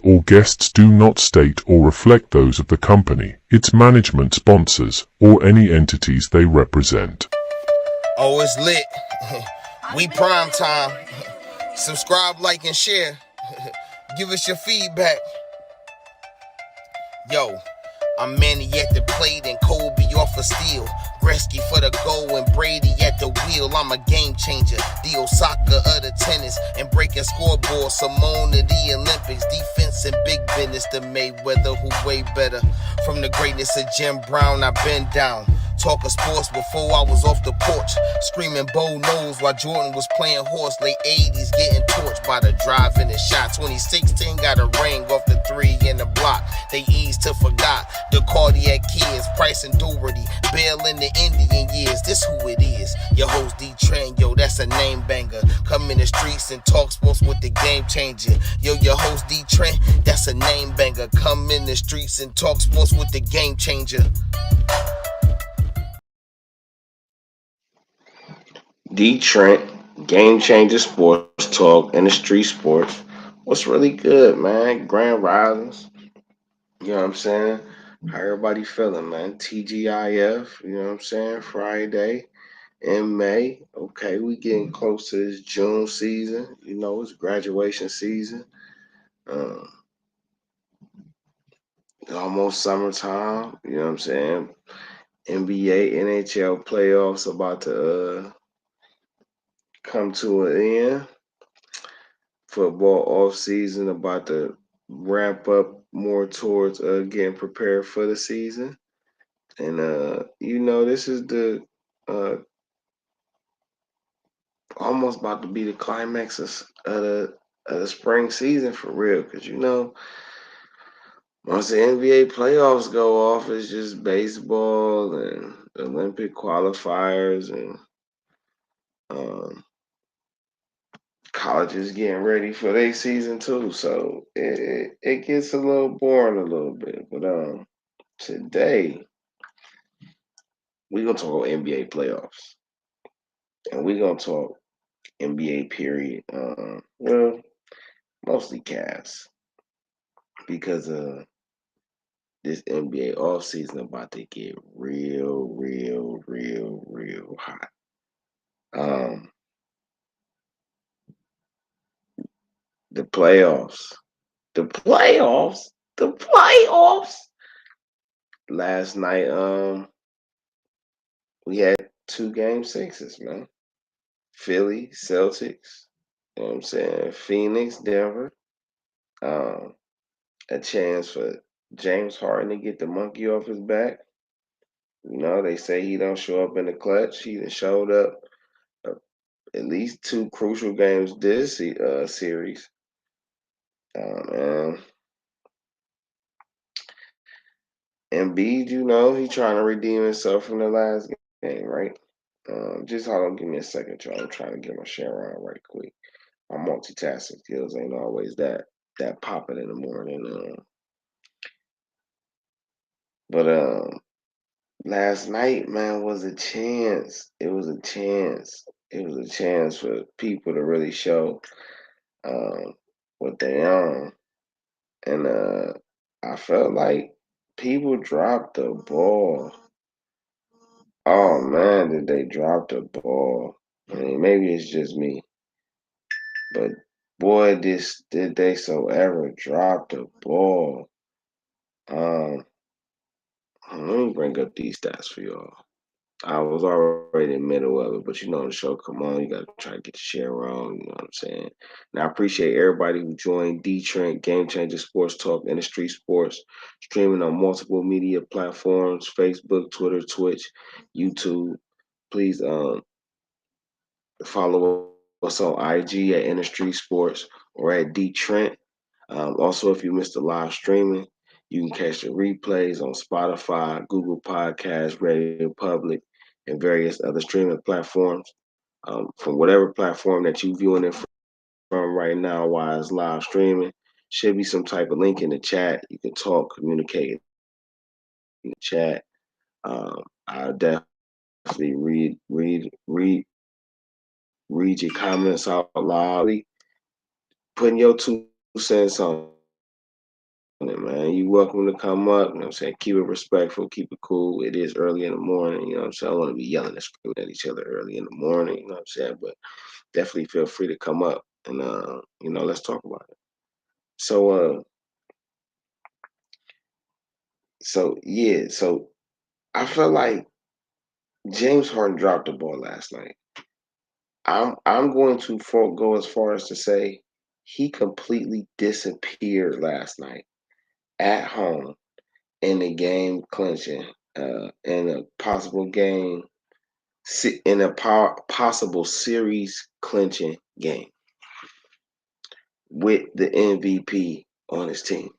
or guests do not state or reflect those of the company, its management, sponsors, or any entities they represent. Oh, it's lit. We prime time. Subscribe, like, and share. Give us your feedback. Yo, I'm Manny at the plate and Kobe off a steal. Gretzky for the goal and Brady at the wheel. I'm a game changer, the Osaka of the tennis, and breaking scoreboards. Simone of the Olympics, defense and big business. The Mayweather who way better. From the greatness of Jim Brown, I've been down. Talking sports before I was off the porch. Screaming Bo knows while Jordan was playing horse. Late 80s getting torched by the drive and the shot. 2016 got a ring off the 3 in the block. They eased to forgot the cardiac kids. Price and Doherty, Bill in the Indian years. This who it is. Your host DeeTrynt, yo, that's a name banger. Come in the streets and talk sports with the game changer. Yo, your host DeeTrynt, that's a name banger. Come in the streets and talk sports with the game changer. DeeTrynt, Game Changer Sports Talk, and the Street Sports. What's really good, man? Grand Risings. You know what I'm saying? How everybody feeling, man? TGIF, you know what I'm saying? Friday in May. Okay, we getting close to this June season. You know, it's graduation season. Um, almost summertime. You know what I'm saying? NBA, NHL playoffs about to come to an end. Football off season about to ramp up more towards getting prepared for the season. And you know, this is the uh almost about to be the climax of the spring season for real. Cause you know, once the NBA playoffs go off, it's just baseball and Olympic qualifiers and um colleges getting ready for their season too. So it gets a little boring a little bit. But today we're gonna talk about NBA playoffs. And we're gonna talk NBA period. Well, mostly CAVS. Because this NBA offseason about to get real hot. Um the playoffs. The playoffs. The playoffs. Last night, we had 2 game 6s, man. Philly, Celtics, you know what I'm saying? Phoenix, Denver. Um, a chance for James Harden to get the monkey off his back. You know, they say he don't show up in the clutch. He done showed up uh, at least 2 crucial games this series. And Embiid, you know, he trying to redeem himself from the last game, right? Just hold on, give me a second, y'all. I'm trying to get my share on right quick. My multitasking skills ain't always that popping in the morning. But last night, man, was a chance. It was a chance. It was a chance for people to really show what they own. And I felt like people dropped the ball. Oh man, did they drop the ball? I mean, maybe it's just me, but boy, did they so ever drop the ball. Um, let me bring up these stats for y'all. I was already in the middle of it, but you know the show, come on, you gotta try to get the share on, you know what I'm saying? And I appreciate everybody who joined DeeTrynt, Game Changer Sports Talk, and the Street Sports, streaming on multiple media platforms, Facebook, Twitter, Twitch, YouTube. Please follow us on IG at InDaStreetzSportz or at DeeTrynt. Also, if you missed the live streaming, you can catch the replays on Spotify, Google Podcasts, Radio Public, and various other streaming platforms. From whatever platform that you're viewing it from right now while it's live streaming, should be some type of link in the chat. You can talk, communicate in the chat. I'll definitely read your comments out loud, putting your 2 cents on man. You welcome to come up. You know what I'm saying? Keep it respectful. Keep it cool. It is early in the morning. You know what I'm saying? I want to be yelling and screaming at each other early in the morning. You know what I'm saying? But definitely feel free to come up and let's talk about it. So I felt like James Harden dropped the ball last night. I'm going to go as far as to say he completely disappeared last night at home in the game clinching, in a possible game, in a possible series clinching game with the MVP on his team.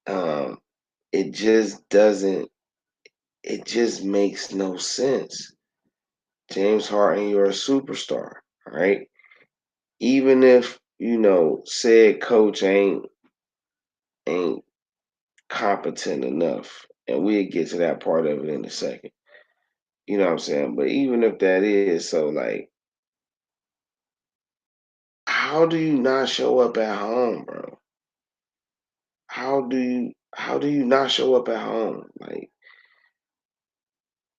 Um, it just doesn't. It just makes no sense. James Harden, you're a superstar, right? Even if said coach ain't competent enough, and we'll get to that part of it in a second. You know what I'm saying? But even if that is so, like, how do you not show up at home, bro? How do you not show up at home? Like,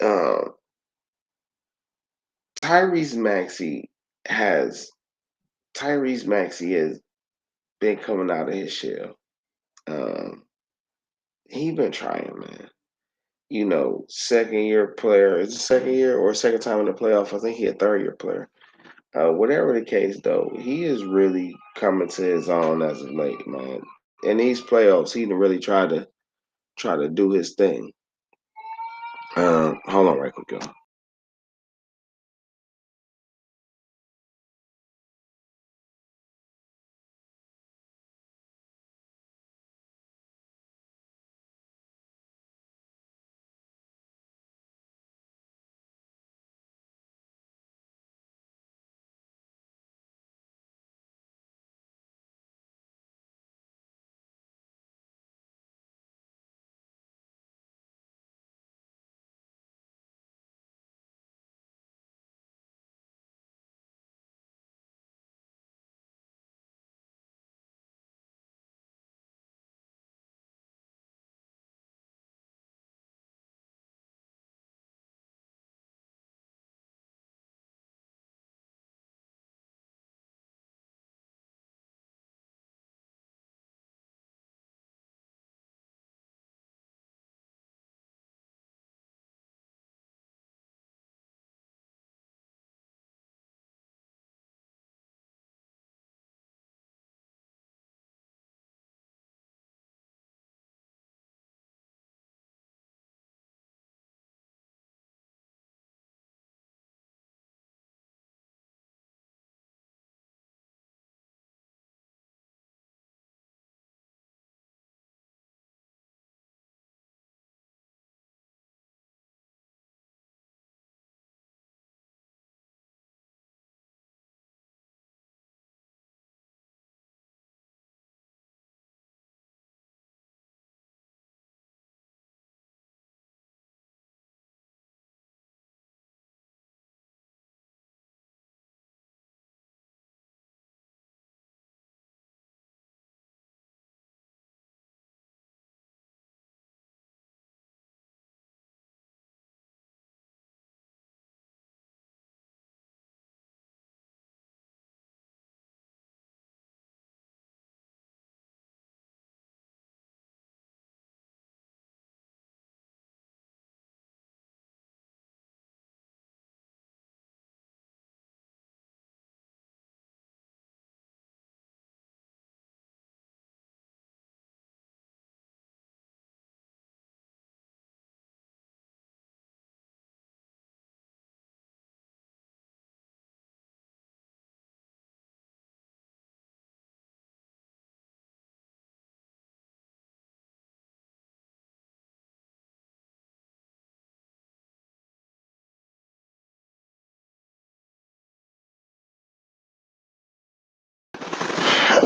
um, Tyrese Maxey has Tyrese Maxey has been coming out of his shell. Um, he been trying, man. Second year player. Is it second year or second time in the playoff? I think he a third year player. Whatever the case, though, he is really coming to his own as of late, man. In these playoffs, he done really try to do his thing. Hold on, right quick, y'all.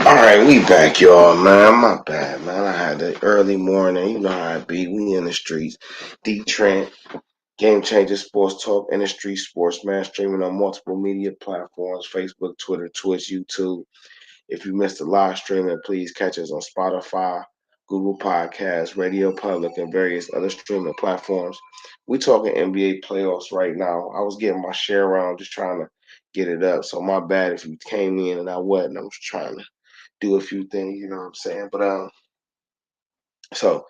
All right, we back, y'all, man. My bad, man. I had the early morning. You know how it be. We in the streets. DeeTrynt, Game Changer Sports Talk, InDaStreetzSportz, man. Streaming on multiple media platforms: Facebook, Twitter, Twitch, YouTube. If you missed the live streaming, please catch us on Spotify, Google Podcasts, Radio Public, and various other streaming platforms. We talking NBA playoffs right now. I was getting my share around, just trying to get it up. So my bad if you came in and I wasn't. I was trying to do a few things, you know what I'm saying? But so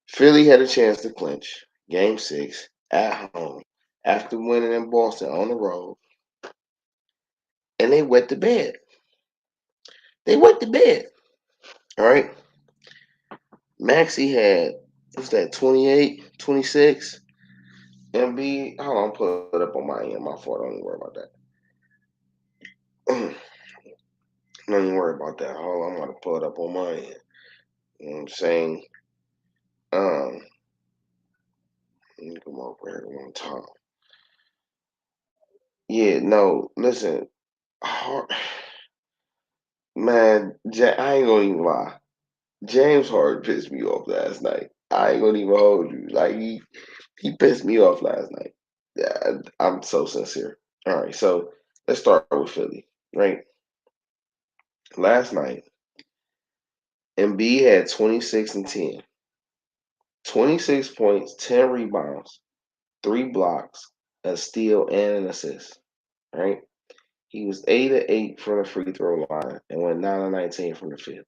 Philly had a chance to clinch Game 6 at home after winning in Boston on the road, and they wet the bed. They wet the bed. All right. Maxey had, what's that, 28, 26? MB, hold on, pull it up on my end. My fault. Don't even worry about that. Don't even worry about that. Hold on, I'm going to pull it up on my end. You know what I'm saying? Let me come over here one time. Yeah, no, listen. Man, I ain't gonna even lie. James Harden pissed me off last night. I ain't gonna even hold you. Like he pissed me off last night. Yeah, I'm so sincere. All right, so let's start with Philly. Right, last night, Embiid had 26 and 10, 26 points, 10 rebounds, 3 blocks, a steal, and an assist. Right, he was 8 of 8 from the free throw line and went 9 of 19 from the field.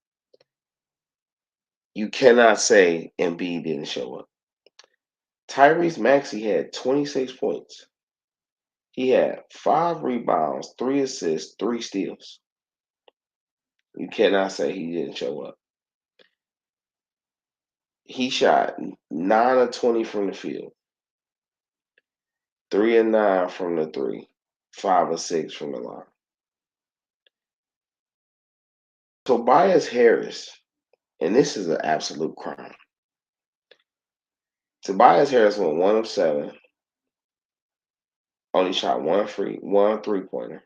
You cannot say Embiid didn't show up. Tyrese Maxey had 26 points. He had 5 rebounds, 3 assists, 3 steals. You cannot say he didn't show up. He shot 9 of 20 from the field, 3 of 9 from the 3, 5 of 6 from the line. Tobias Harris, and this is an absolute crime. Tobias Harris went 1 of 7, only shot one 3-pointer.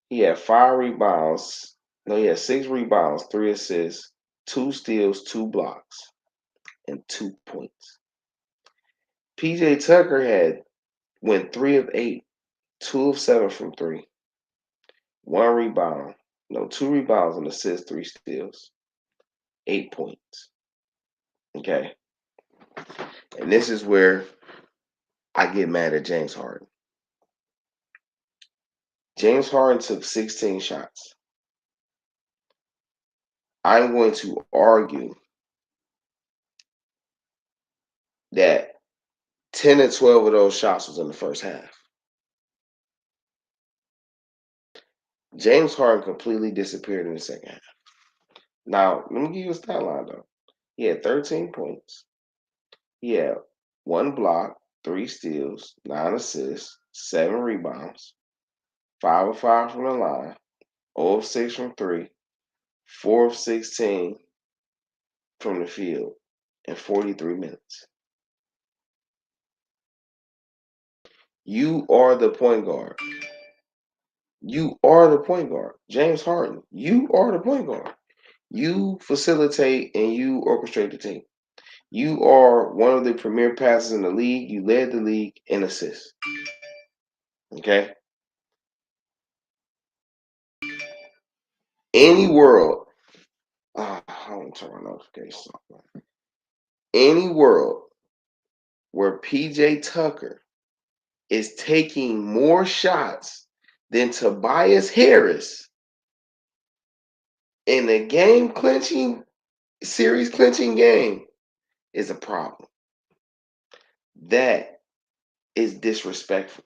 He had 5 rebounds. No, he had 6 rebounds, 3 assists, 2 steals, 2 blocks, and 2 points. PJ Tucker went 3 of 8, 2 of 7 from 3, 1 rebound, 2 rebounds, an assist, 3 steals, 8 points. Okay. And this is where I get mad at James Harden. James Harden took 16 shots. I'm going to argue that 10 and 12 of those shots was in the first half. James Harden completely disappeared in the second half. Now, let me give you a stat line, though. He had 13 points. He had 1 block, 3 steals, 9 assists, 7 rebounds, 5 of 5 from the line, 0 of 6 from 3, 4 of 16 from the field, in 43 minutes. You are the point guard. You are the point guard. James Harden, you are the point guard. You facilitate and you orchestrate the team. You are one of the premier passers in the league. You led the league in assists. Okay? Any world, I don't turn my notifications off. Any world where PJ Tucker is taking more shots than Tobias Harris in a series clinching game is a problem. That is disrespectful.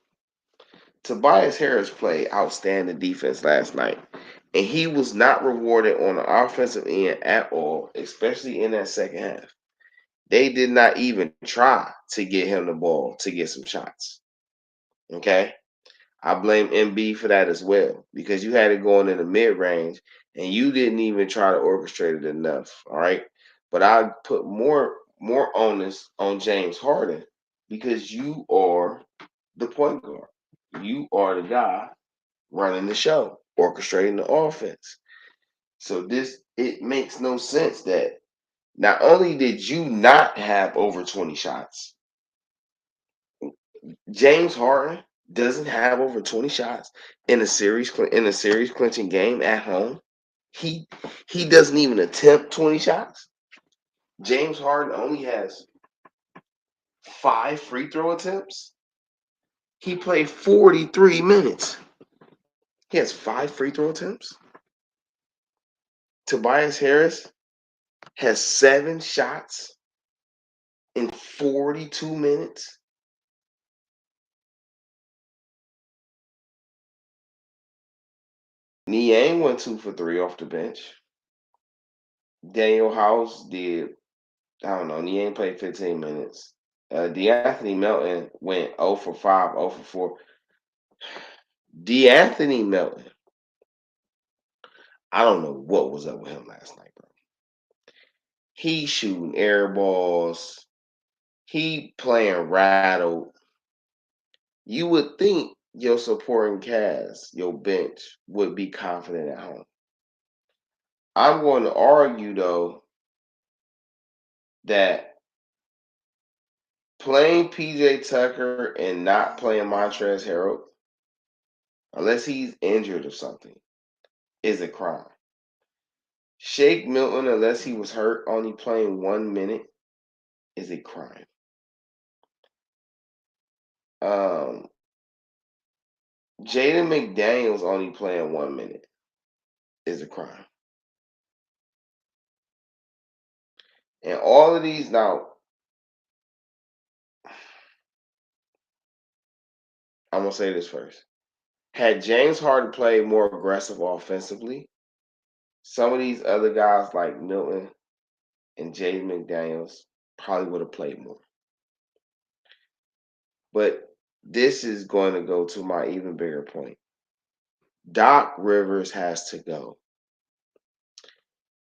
Tobias Harris played outstanding defense last night, and he was not rewarded on the offensive end at all, especially in that second half. They did not even try to get him the ball to get some shots. Okay? I blame MB for that as well, because you had it going in the mid-range, and you didn't even try to orchestrate it enough, all right? But I put more onus on James Harden because you are the point guard. You are the guy running the show, orchestrating the offense. So it makes no sense that not only did you not have over 20 shots, James Harden doesn't have over 20 shots in a series clinching game at home. He doesn't even attempt 20 shots. James Harden only has 5 free throw attempts. He played 43 minutes. He has 5 free throw attempts. Tobias Harris has 7 shots in 42 minutes. Niang went 2 for 3 off the bench. Daniel House did, I don't know, Niang played 15 minutes. DeAnthony Melton went 0 for 5, 0 for 4. DeAnthony Melton, I don't know what was up with him last night, bro. He shooting air balls. He playing rattled. You would think your supporting cast, your bench, would be confident at home. I'm going to argue, though, that playing PJ Tucker and not playing Montrezl Harrell, unless he's injured or something, is a crime. Shake Milton, unless he was hurt, only playing 1 minute, is a crime. Jaden McDaniels only playing 1 minute is a crime. And all of these, now, I'm going to say this first. Had James Harden played more aggressive offensively, some of these other guys like Milton and Jaden McDaniels probably would have played more. But this is going to go to my even bigger point. Doc Rivers has to go.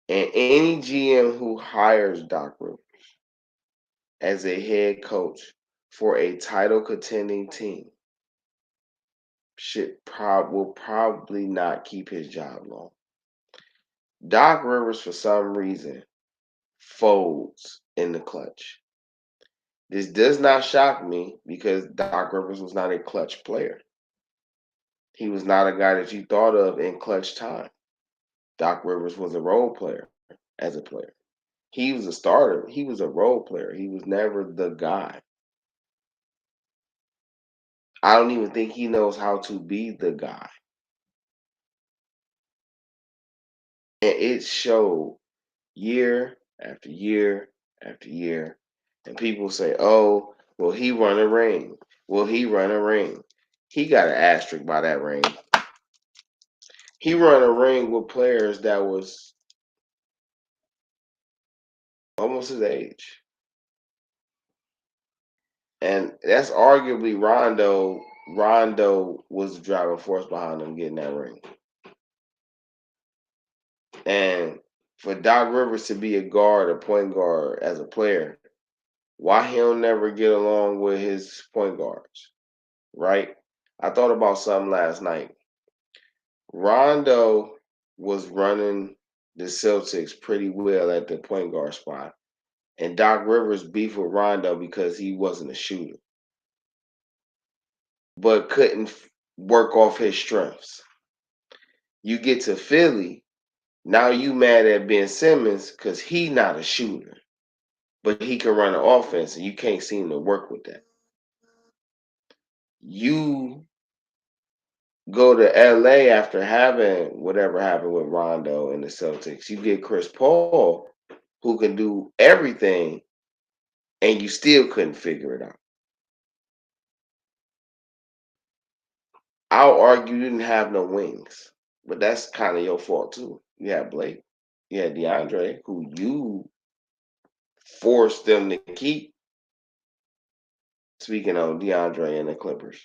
And any GM who hires Doc Rivers as a head coach for a title contending team will probably not keep his job long. Doc Rivers, for some reason, folds in the clutch. This does not shock me because Doc Rivers was not a clutch player. He was not a guy that you thought of in clutch time. Doc Rivers was a role player as a player. He was a starter. He was a role player. He was never the guy. I don't even think he knows how to be the guy. And it showed year after year after year. And people say, oh, will he run a ring? Will he run a ring? He got an asterisk by that ring. He run a ring with players that was almost his age. And that's arguably Rondo. Rondo was the driving force behind him getting that ring. And for Doc Rivers to be a guard, a point guard as a player, why he'll never get along with his point guards, right? I thought about something last night. Rondo was running the Celtics pretty well at the point guard spot. And Doc Rivers beefed with Rondo because he wasn't a shooter, but couldn't work off his strengths. You get to Philly, now you mad at Ben Simmons because he not a shooter, but he can run an offense, and you can't seem to work with that. You go to LA after having whatever happened with Rondo and the Celtics. You get Chris Paul, who can do everything, and you still couldn't figure it out. I'll argue you didn't have no wings, but that's kind of your fault too. You had Blake, you had DeAndre, who you forced them to keep. Speaking of DeAndre and the Clippers.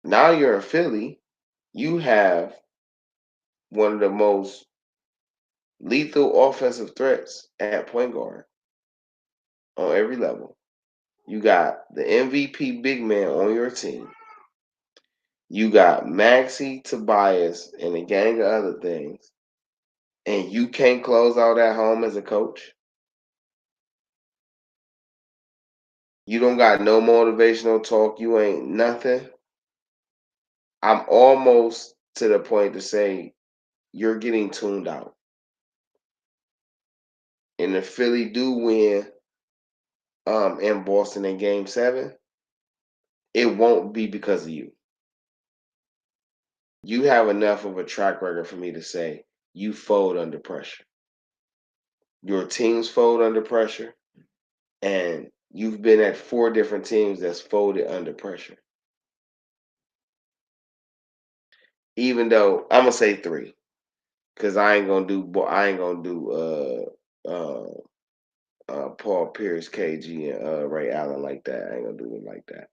Now you're in Philly, you have one of the most lethal offensive threats at point guard on every level. You got the MVP big man on your team. You got Maxey, Tobias, and a gang of other things. And you can't close out at home as a coach. You don't got no motivational talk. You ain't nothing. I'm almost to the point to say you're getting tuned out. And if Philly do win in Boston in Game 7, it won't be because of you. You have enough of a track record for me to say you fold under pressure. Your teams fold under pressure, and you've been at 4 different teams that's folded under pressure. Even though I'm gonna say 3, because I ain't gonna do Paul Pierce, KG, and Ray Allen like that. I ain't gonna do them like that.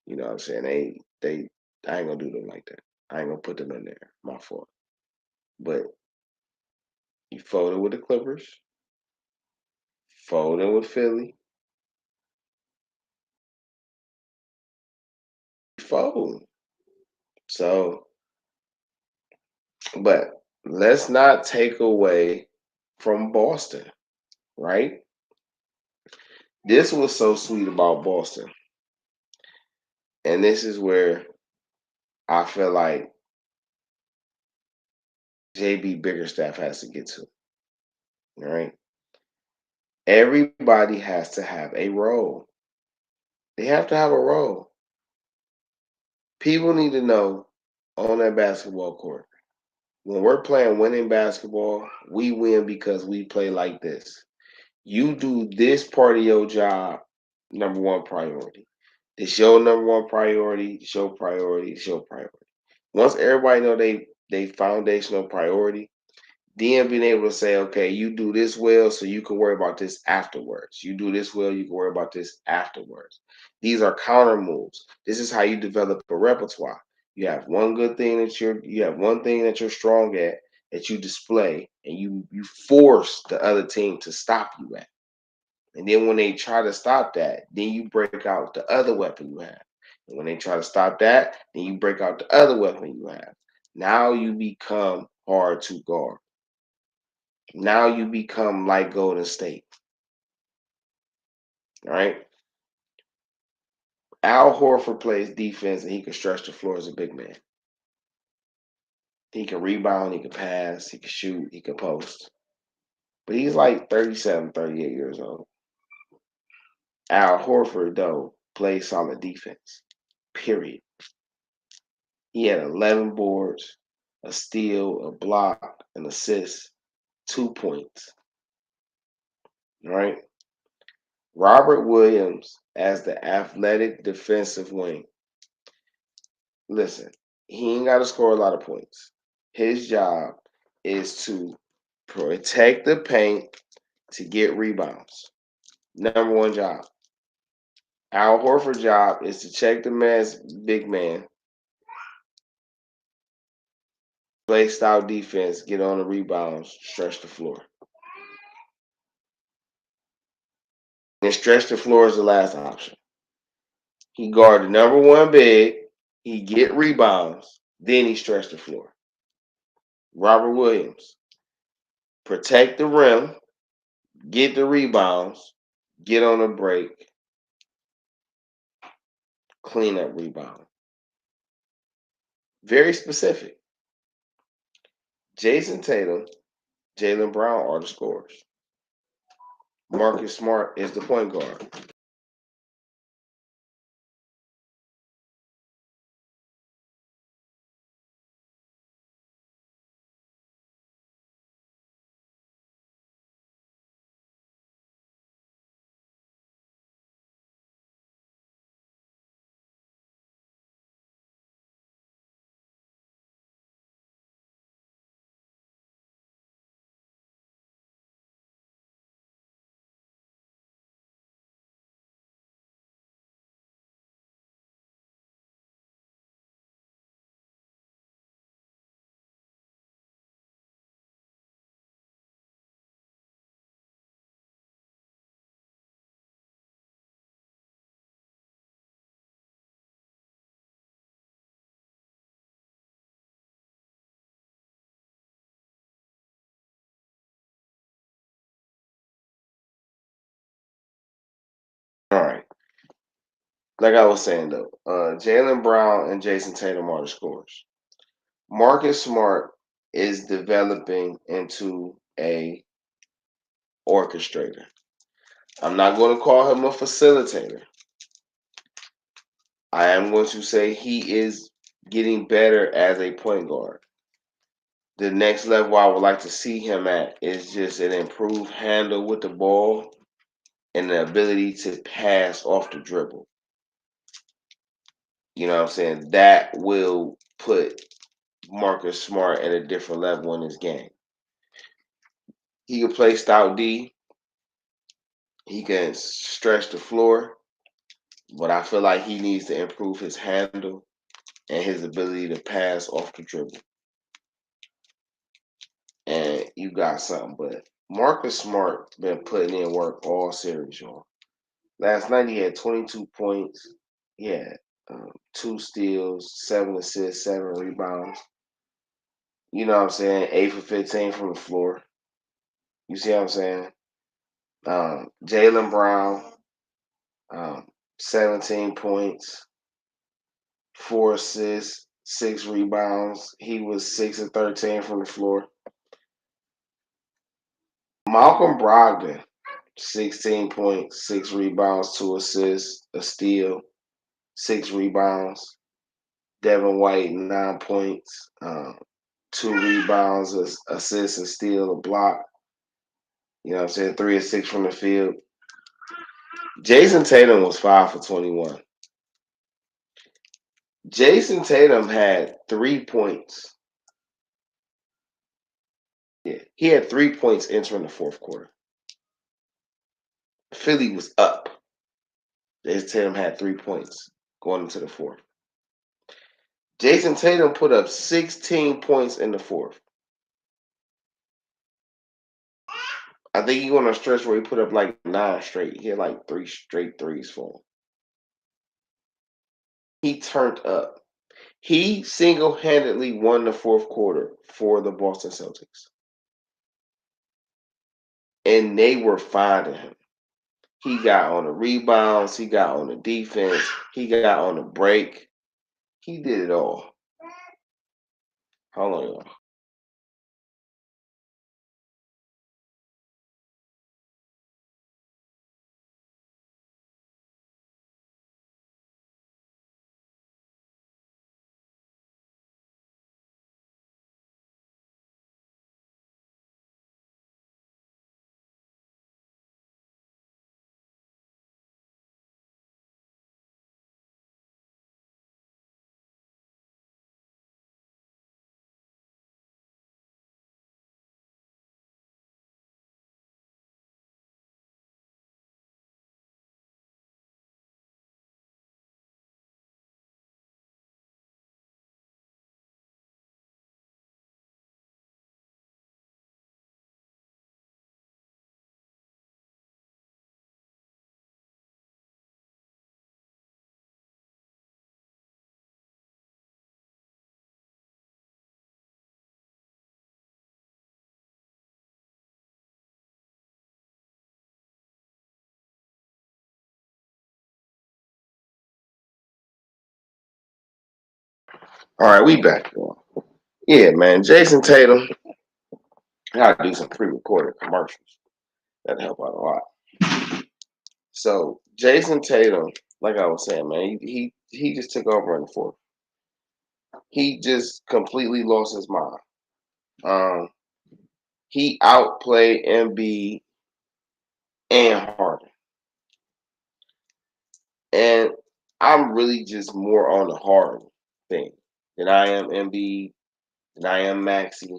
You know what I'm saying? I ain't gonna do them like that. I ain't gonna put them in there. My fault. But you folded with the Clippers, folded with Philly, fold. So, but let's not take away from Boston, right? This was so sweet about Boston. And this is where I feel like JB Biggerstaff has to get to, right? Everybody has to have a role. They have to have a role. People need to know on that basketball court, when we're playing winning basketball, we win because we play like this. You do this part of your job, number one priority. It's your number one priority. It's your priority. It's your priority. Once everybody know they foundational priority, then being able to say, okay, you do this well, so you can worry about this afterwards. You do this well, you can worry about this afterwards. These are counter moves. This is how you develop a repertoire. You have one good thing you have one thing that you're strong at that you display, and you force the other team to stop you at. And then when they try to stop that, then you break out the other weapon you have. And when they try to stop that, then you break out the other weapon you have. Now you become hard to guard. Now you become like Golden State. All right. Al Horford plays defense and he can stretch the floor as a big man. He can rebound, he can pass, he can shoot, he can post. But he's like 37, 38 years old. Al Horford, though, plays solid defense. Period. He had 11 boards, a steal, a block, an assist, 2 points. All right. Robert Williams as the athletic defensive wing. Listen, he ain't got to score a lot of points. His job is to protect the paint to get rebounds. Number one job. Al Horford's job is to check the man's big man, play style defense, get on the rebounds, stretch the floor. And stretch the floor is the last option. He guard the number one big, he get rebounds, then he stretch the floor. Robert Williams, protect the rim, get the rebounds, get on a break, clean up rebound. Very specific. Jason Tatum, Jaylen Brown are the scorers. Marcus Smart is the point guard. like I was saying though, Jaylen Brown and Jason Tatum are the scorers. Marcus Smart is developing into a orchestrator. I'm not going to call him a facilitator. I am going to say he is getting better as a point guard. The next level I would like to see him at is just an improved handle with the ball and the ability to pass off the dribble. You know what I'm saying? That will put Marcus Smart at a different level in his game. He can play stout D. He can stretch the floor, but I feel like he needs to improve his handle and his ability to pass off the dribble. And you got something. But Marcus Smart been putting in work all series, y'all. Last night he had 22 points. He had 2 steals, 7 assists, 7 rebounds. You know what I'm saying? 8 for 15 from the floor. You see what I'm saying? Jaylen Brown, 17 points, 4 assists, 6 rebounds. He was 6 of 13 from the floor. Malcolm Brogdon, 16 points, 6 rebounds, 2 assists, a steal, 6 rebounds. Devin White, 9 points, 2 rebounds, assists, a steal, a block. You know what I'm saying? 3 of 6 from the field. Jason Tatum was 5 for 21. Jason Tatum had 3 points. Yeah, he had 3 points entering the fourth quarter. Philly was up. Jason Tatum had 3 points going into the fourth. Jason Tatum put up 16 points in the fourth. I think he went on a stretch where he put up like 9 straight. He had like 3 straight threes for him. He turned up. He single-handedly won the fourth quarter for the Boston Celtics. And they were finding him. He got on the rebounds. He got on the defense. He got on the break. He did it all. Hold on, y'all. All right, we back, y'all. Yeah, man. Jason Tatum. I gotta do some pre-recorded commercials. That'd help out a lot. So Jason Tatum, like I was saying, man, he just took over in the fourth. He just completely lost his mind. He outplayed Embiid and Harden, and I'm really just more on the Harden thing than I am Embiid, than I am Maxey.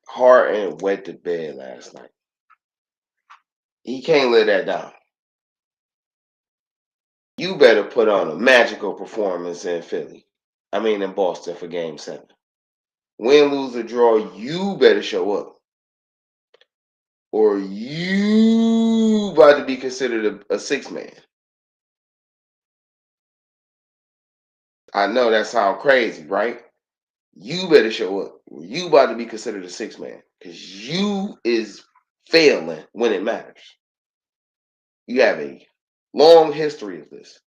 Harden wet the bed last night. He can't let that down. You better put on a magical performance in Philly. I mean, in Boston for Game 7. Win, lose, or draw, you better show up. Or you about to be considered a 6-man. I know that sounds crazy, right? You better show up. You about to be considered a 6-man. Because you is failing when it matters. You have a Long history of this.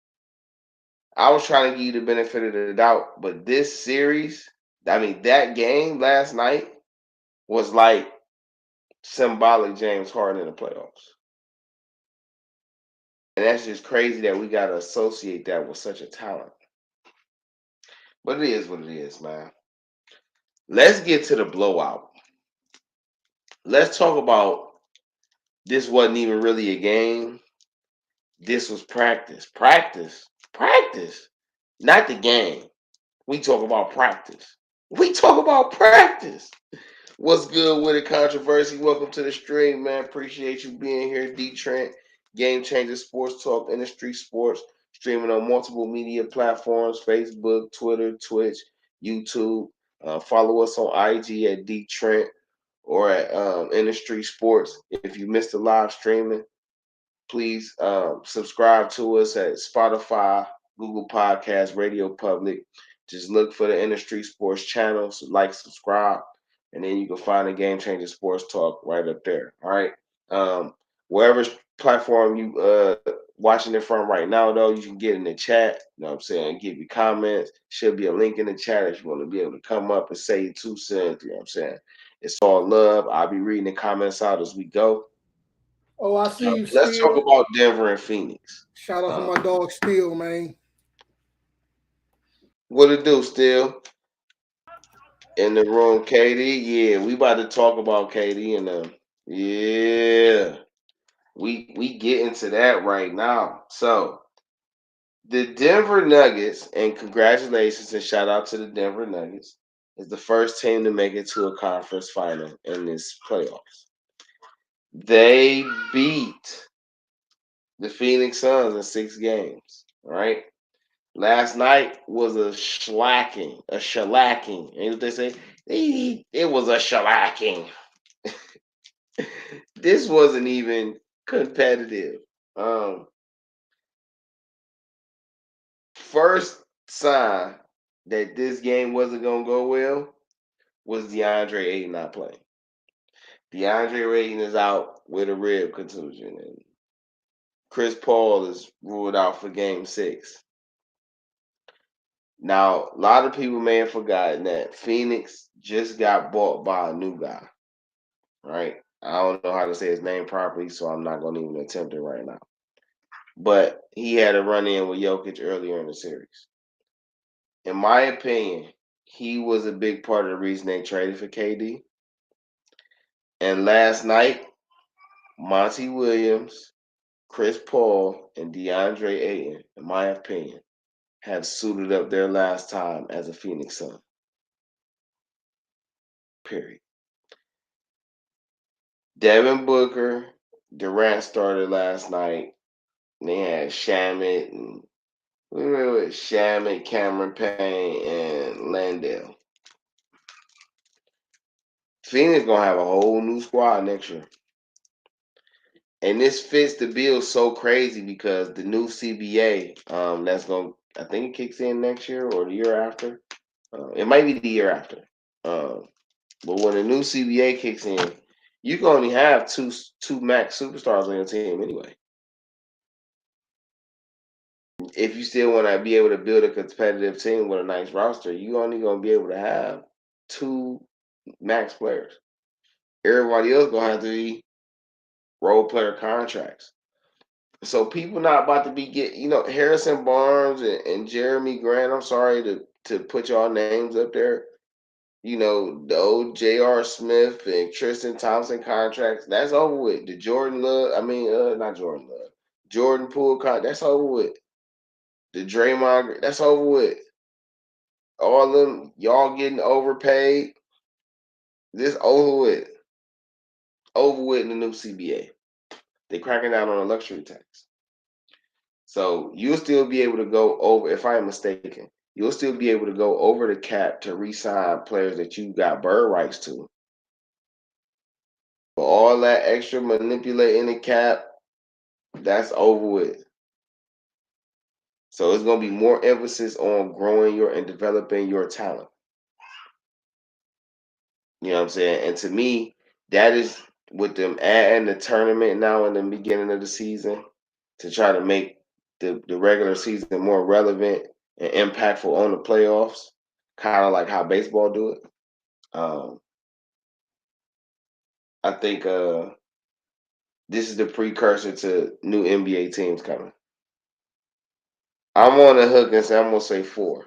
I was trying to give you the benefit of the doubt, but this series, I mean, that game last night was like symbolic James Harden in the playoffs. And that's just crazy that we got to associate that with such a talent. But it is what it is, man. Let's get to the blowout. Let's talk about this wasn't even really a game. This was practice. Practice. Practice. Not the game. We talk about practice. We talk about practice. What's good with it, controversy? Welcome to the stream, man. Appreciate you being here. DeeTrynt, Game Changer Sports Talk, Industry Sports, streaming on multiple media platforms: Facebook, Twitter, Twitch, YouTube. Follow us on IG at DeeTrynt or at Industry Sports. If you missed the live streaming, please subscribe to us at Spotify, Google Podcasts, Radio Public. Just look for the Industry Sports channel, so like, subscribe, and then you can find the Game Changer Sports Talk right up there. All right. Wherever platform you watching it from right now, though, you can get in the chat. You know what I'm saying? Give your comments. Should be a link in the chat if you want to be able to come up and say your 2 cents. You know what I'm saying? It's all love. I'll be reading the comments out as we go. Oh, I see you, Let's talk Steel. about Denver and Phoenix. Shout out to my dog, Steel, man. What it do, Still? In the room, Katie? Yeah, we about to talk about Katie and them. Yeah. We get into that right now. So the Denver Nuggets, and congratulations and shout out to the Denver Nuggets, is the first team to make it to a conference final in this playoffs. They beat the Phoenix Suns in 6 games. Right? Last night was a shellacking. Ain't what they say? It was a shellacking. This wasn't even competitive. First sign that this game wasn't gonna go well was DeAndre Ayton not playing. DeAndre Ayton is out with a rib contusion, and Chris Paul is ruled out for Game 6. Now, a lot of people may have forgotten that Phoenix just got bought by a new guy, right? I don't know how to say his name properly, so I'm not going to even attempt it right now. But he had a run-in with Jokic earlier in the series. In my opinion, he was a big part of the reason they traded for KD. And last night, Monty Williams, Chris Paul, and DeAndre Ayton, in my opinion, have suited up their last time as a Phoenix Sun. Period. Devin Booker, Durant started last night. They had Shamet and Shamet, Cameron Payne, and Landale. Phoenix gonna have a whole new squad next year. And this fits the bill so crazy because the new CBA, that's going, I think it kicks in next year or the year after. It might be the year after. But when the new CBA kicks in, you can only have two max superstars on your team anyway. If you still want to be able to build a competitive team with a nice roster, you only gonna be able to have 2 max players. Everybody else gonna have to be role player contracts. So people not about to be Harrison Barnes and Jeremy Grant. I'm sorry to put y'all names up there. The old J.R. Smith and Tristan Thompson contracts. That's over with. The Jordan Love. Not Jordan Love. Jordan Poole contract. That's over with. The Draymond. That's over with. All of them, y'all getting overpaid. This over with. Over with in the new CBA. They cracking down on a luxury tax. So you'll still be able to go over, if I'm mistaken, you'll still be able to go over the cap to re-sign players that you got bird rights to. But all that extra manipulating the cap, that's over with. So it's going to be more emphasis on growing and developing your talent. You know what I'm saying? And to me, that is with them adding the tournament now in the beginning of the season to try to make the regular season more relevant and impactful on the playoffs, kind of like how baseball do it. I think this is the precursor to new NBA teams coming. I'm on the hook and say I'm gonna say 4.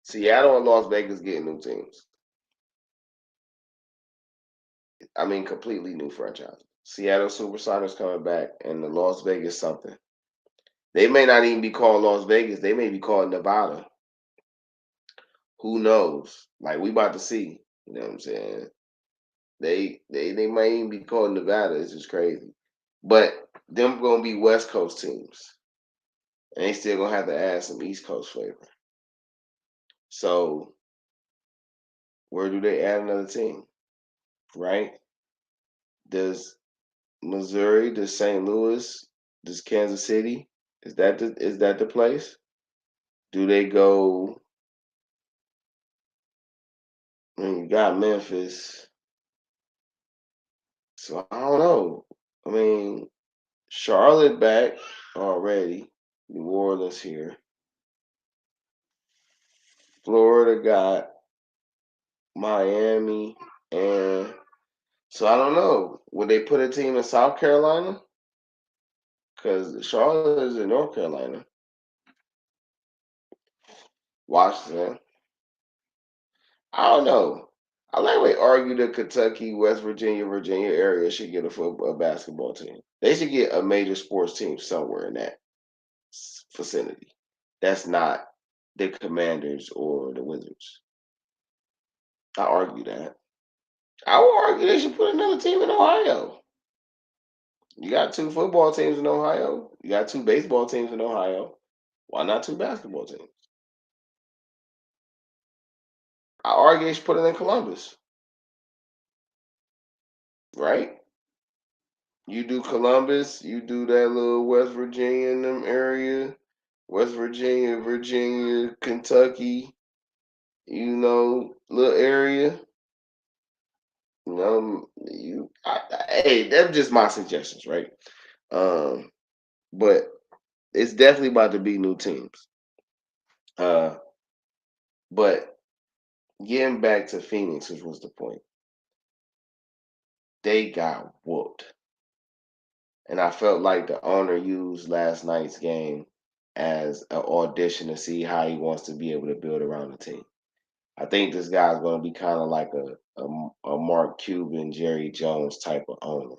Seattle and Las Vegas getting new teams. I mean, completely new franchise. Seattle Supersonics coming back, and the Las Vegas something. They may not even be called Las Vegas. They may be called Nevada. Who knows? Like, we about to see. You know what I'm saying? They might even be called Nevada. It's just crazy. But them gonna be West Coast teams, and they still gonna have to add some East Coast flavor. So where do they add another team? Right? Does Missouri, does St. Louis, does Kansas City? Is that the place? Do they go? I mean, you got Memphis, so I don't know. I mean, Charlotte back already. New Orleans here. Florida got Miami, and so I don't know. Would they put a team in South Carolina? Because Charlotte is in North Carolina. Washington. I don't know. I like when they argue the Kentucky, West Virginia, Virginia area should get a basketball team. They should get a major sports team somewhere in that vicinity. That's not the Commanders or the Wizards. I argue that. I would argue they should put another team in Ohio. You got 2 football teams in Ohio. You got 2 baseball teams in Ohio. Why not 2 basketball teams? I argue they should put it in Columbus. Right? You do Columbus, you do that little West Virginia in them area, West Virginia, Virginia, Kentucky, little area. Hey, that's just my suggestions, right? But it's definitely about to be new teams. But getting back to Phoenix, which was the point, they got whooped. And I felt like the owner used last night's game as an audition to see how he wants to be able to build around the team. I think this guy's going to be kind of like a Mark Cuban, Jerry Jones type of owner.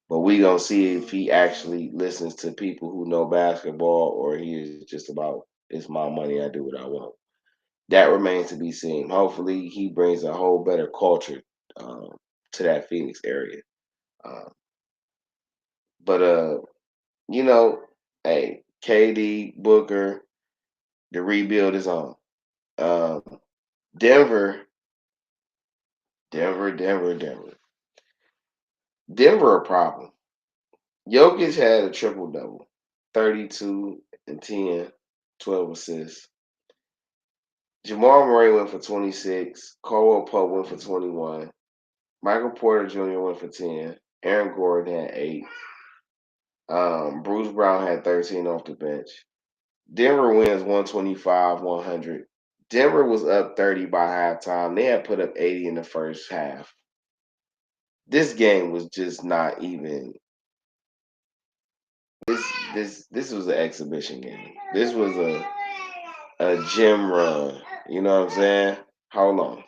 But we going to see if he actually listens to people who know basketball or he is just about, it's my money, I do what I want. That remains to be seen. Hopefully he brings a whole better culture to that Phoenix area. But hey, KD, Booker, the rebuild is on. Denver, Denver a problem. Jokic had a triple-double, 32 and 10, 12 assists. Jamal Murray went for 26. Caldwell Pope went for 21. Michael Porter Jr. went for 10. Aaron Gordon had 8. Bruce Brown had 13 off the bench. Denver wins 125-100. Denver was up 30 by halftime. They had put up 80 in the first half. This game was just not even. This was an exhibition game. This was a gym run. You know what I'm saying? Hold on.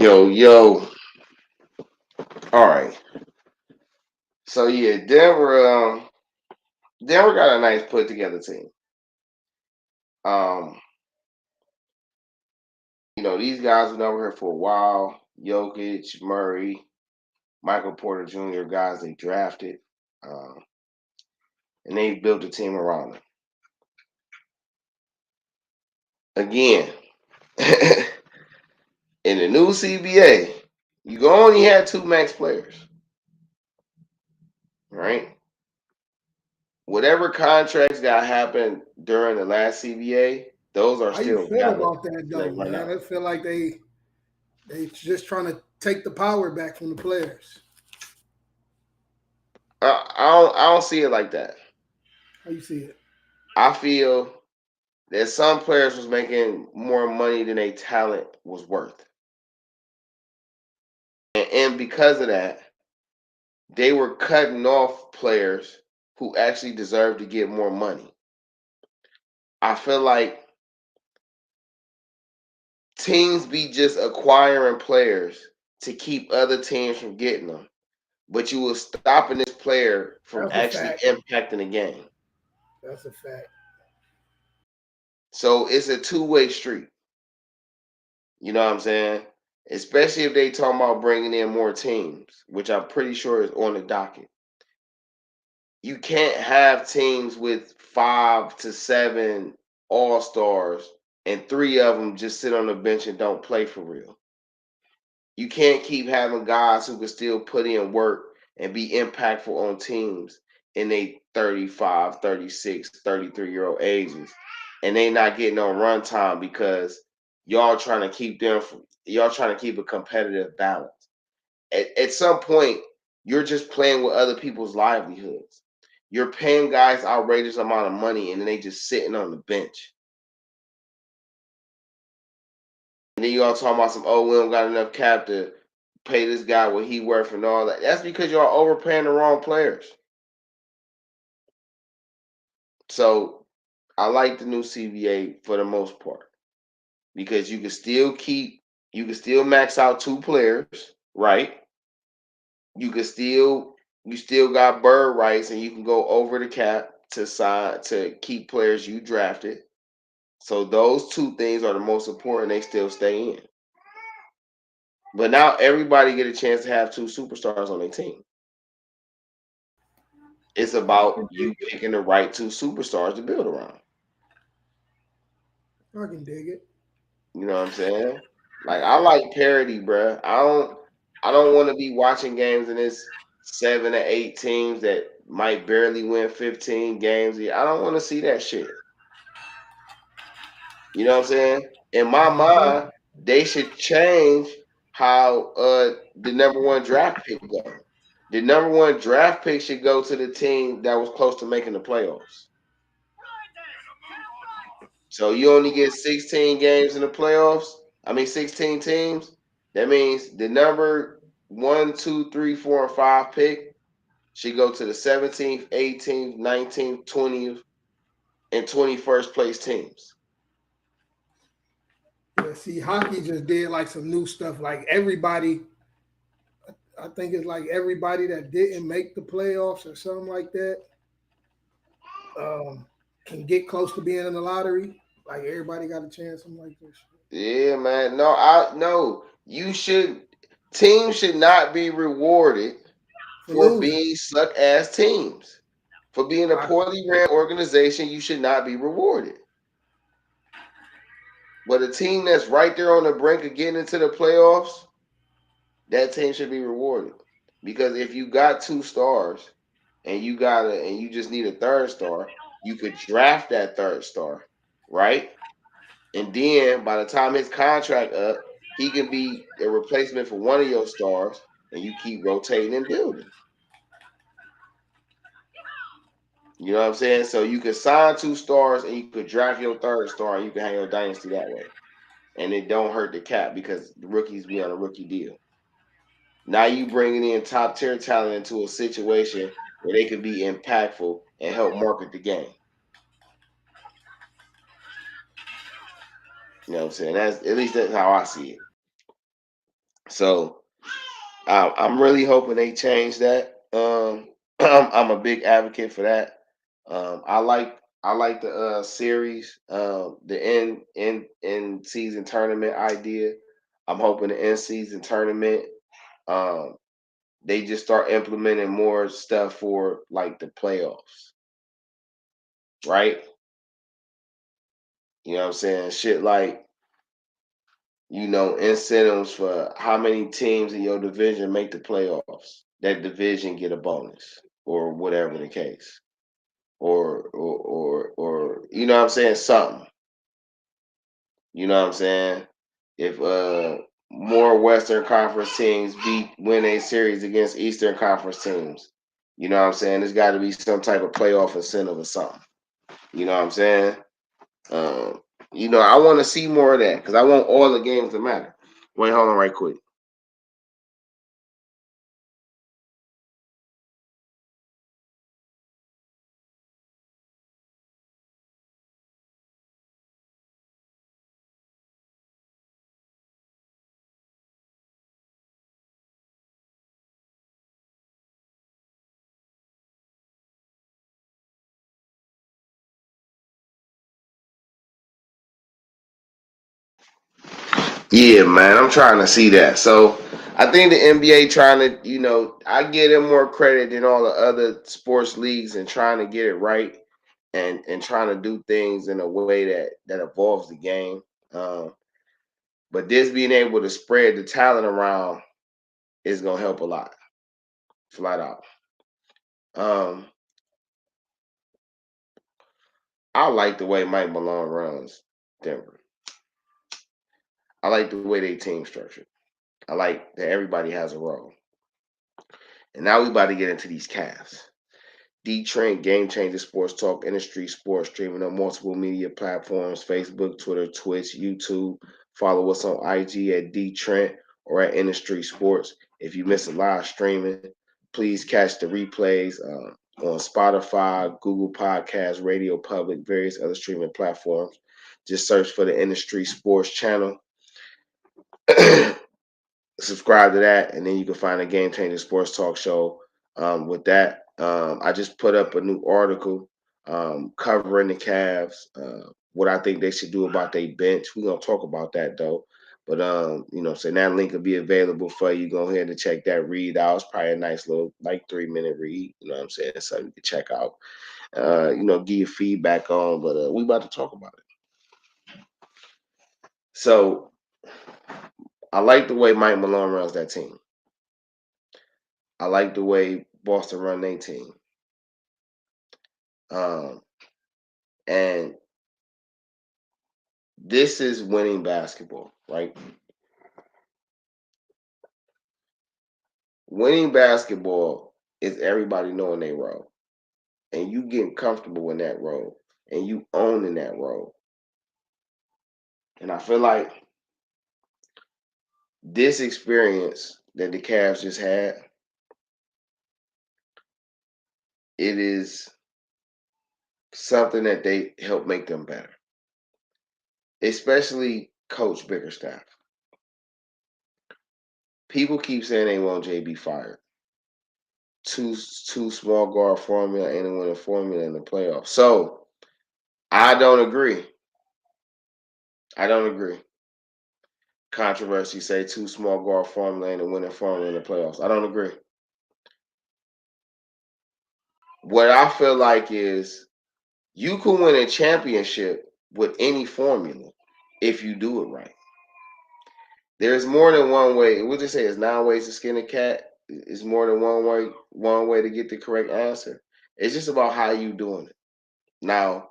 Yo. All right. So yeah, Denver got a nice put together team. These guys have been over here for a while. Jokic, Murray, Michael Porter Jr., guys they drafted. And they built a team around them. Again, in the new CBA, you can only have 2 max players. Right? Whatever contracts got happened during the last CBA, those are How you still feel valid. about that though, man? I feel like they just trying to take the power back from the players. I don't see it like that. How you see it? I feel that some players was making more money than their talent was worth. And because of that, they were cutting off players who actually deserve to get more money. I feel like teams be just acquiring players to keep other teams from getting them, but you were stopping this player from actually impacting the game. That's a fact. So it's a two-way street. You know what I'm saying? Especially if they talking about bringing in more teams, which I'm pretty sure is on the docket. You can't have teams with 5 to 7 all-stars and 3 of them just sit on the bench and don't play for real. You can't keep having guys who can still put in work and be impactful on teams in their 35, 36, 33-year-old ages. And they not getting on run time because y'all trying to keep a competitive balance. At some point, you're just playing with other people's livelihoods. You're paying guys outrageous amount of money and then they just sitting on the bench. And then you all talking about some, we don't got enough cap to pay this guy what he worth and all that. That's because y'all overpaying the wrong players. So I like the new CBA for the most part because you can still max out 2 players, right? You still got bird rights and you can go over the cap to keep players you drafted. So those 2 things are the most important. They still stay in. But now everybody get a chance to have 2 superstars on their team. It's about you picking the right 2 superstars to build around. I can dig it. You know what I'm saying? Like I like parity, bruh. I don't want to be watching games and it's 7 to 8 teams that might barely win 15 games. I don't want to see that shit. You know what I'm saying? In my mind, they should change how the number 1 draft pick go. The number 1 draft pick should go to the team that was close to making the playoffs. So you only get 16 games in the playoffs. 16 teams. That means the number 1, 2, 3, 4, and 5 pick should go to the 17th, 18th, 19th, 20th, and 21st place teams. Yeah, see, hockey just did like some new stuff. Like everybody, I think it's like everybody that didn't make the playoffs or something like that can get close to being in the lottery. Like everybody got a chance, something like this. Yeah, man. No. Teams should not be rewarded for being suck ass teams. For being a poorly ran organization, you should not be rewarded. But a team that's right there on the brink of getting into the playoffs, that team should be rewarded. Because if you got 2 stars and you just need a 3rd star, you could draft that 3rd star, right? And then by the time his contract up, he can be a replacement for one of your stars, and you keep rotating and building. You know what I'm saying? So you could sign 2 stars and you could draft your 3rd star and you can have your dynasty that way. And it don't hurt the cap because the rookies be on a rookie deal. Now you bringing in top tier talent into a situation where they can be impactful and help market the game. You know what I'm saying? That's how I see it. So I'm really hoping they change that. I'm a big advocate for that. I like the series, the in season tournament idea. I'm hoping the in season tournament, um, they just start implementing more stuff for like the playoffs, right? You know what I'm saying? Shit like, incentives for how many teams in your division make the playoffs. That division get a bonus or whatever the case. Or you know what I'm saying, something. You know what I'm saying? If more Western Conference teams win a series against Eastern Conference teams, you know what I'm saying? There's got to be some type of playoff incentive or something. You know what I'm saying? Um, I want to see more of that because I want all the games to matter. Wait, hold on, right quick. Yeah, man, I'm trying to see that. So I think the NBA trying to, I give them more credit than all the other sports leagues and trying to get it right and trying to do things in a way that evolves the game. Um, but this being able to spread the talent around is gonna help a lot, flat out. Um, I like the way Mike Malone runs Denver. I like the way they team structured. I like that everybody has a role. And now we about to get into these CAVS. DeeTrynt, Game Changer Sports Talk, Industry Sports, streaming on multiple media platforms: Facebook, Twitter, Twitch, YouTube. Follow us on IG at DeeTrynt or at Industry Sports. If you miss a live streaming, please catch the replays on Spotify, Google Podcasts, Radio Public, various other streaming platforms. Just search for the Industry Sports channel. Subscribe to that, and then you can find a Game Changer Sports Talk show. With that, I just put up a new article covering the Cavs, what I think they should do about their bench. We're gonna talk about that though. But so that link will be available for you. Go ahead and check that read out. It's probably a nice little like 3-minute read. You know what I'm saying? So you can check out. Give your feedback on. But we about to talk about it. So I like the way Mike Malone runs that team. I like the way Boston run their team. And this is winning basketball, right? Winning basketball is everybody knowing their role and you getting comfortable in that role and you owning that role. And I feel like this experience that the Cavs just had, it is something that they help make them better, especially Coach Bickerstaff. People keep saying they want JB fired. Two small guard formula ain't a winning formula in the playoffs. So I don't agree. Controversy say two small guard formula ain't a winning formula in the playoffs. I don't agree. What I feel like is you can win a championship with any formula if you do it right. There's more than one way. We'll just say it's 9 ways to skin a cat. It's more than one way to get the correct answer. It's just about how you doing it. Now,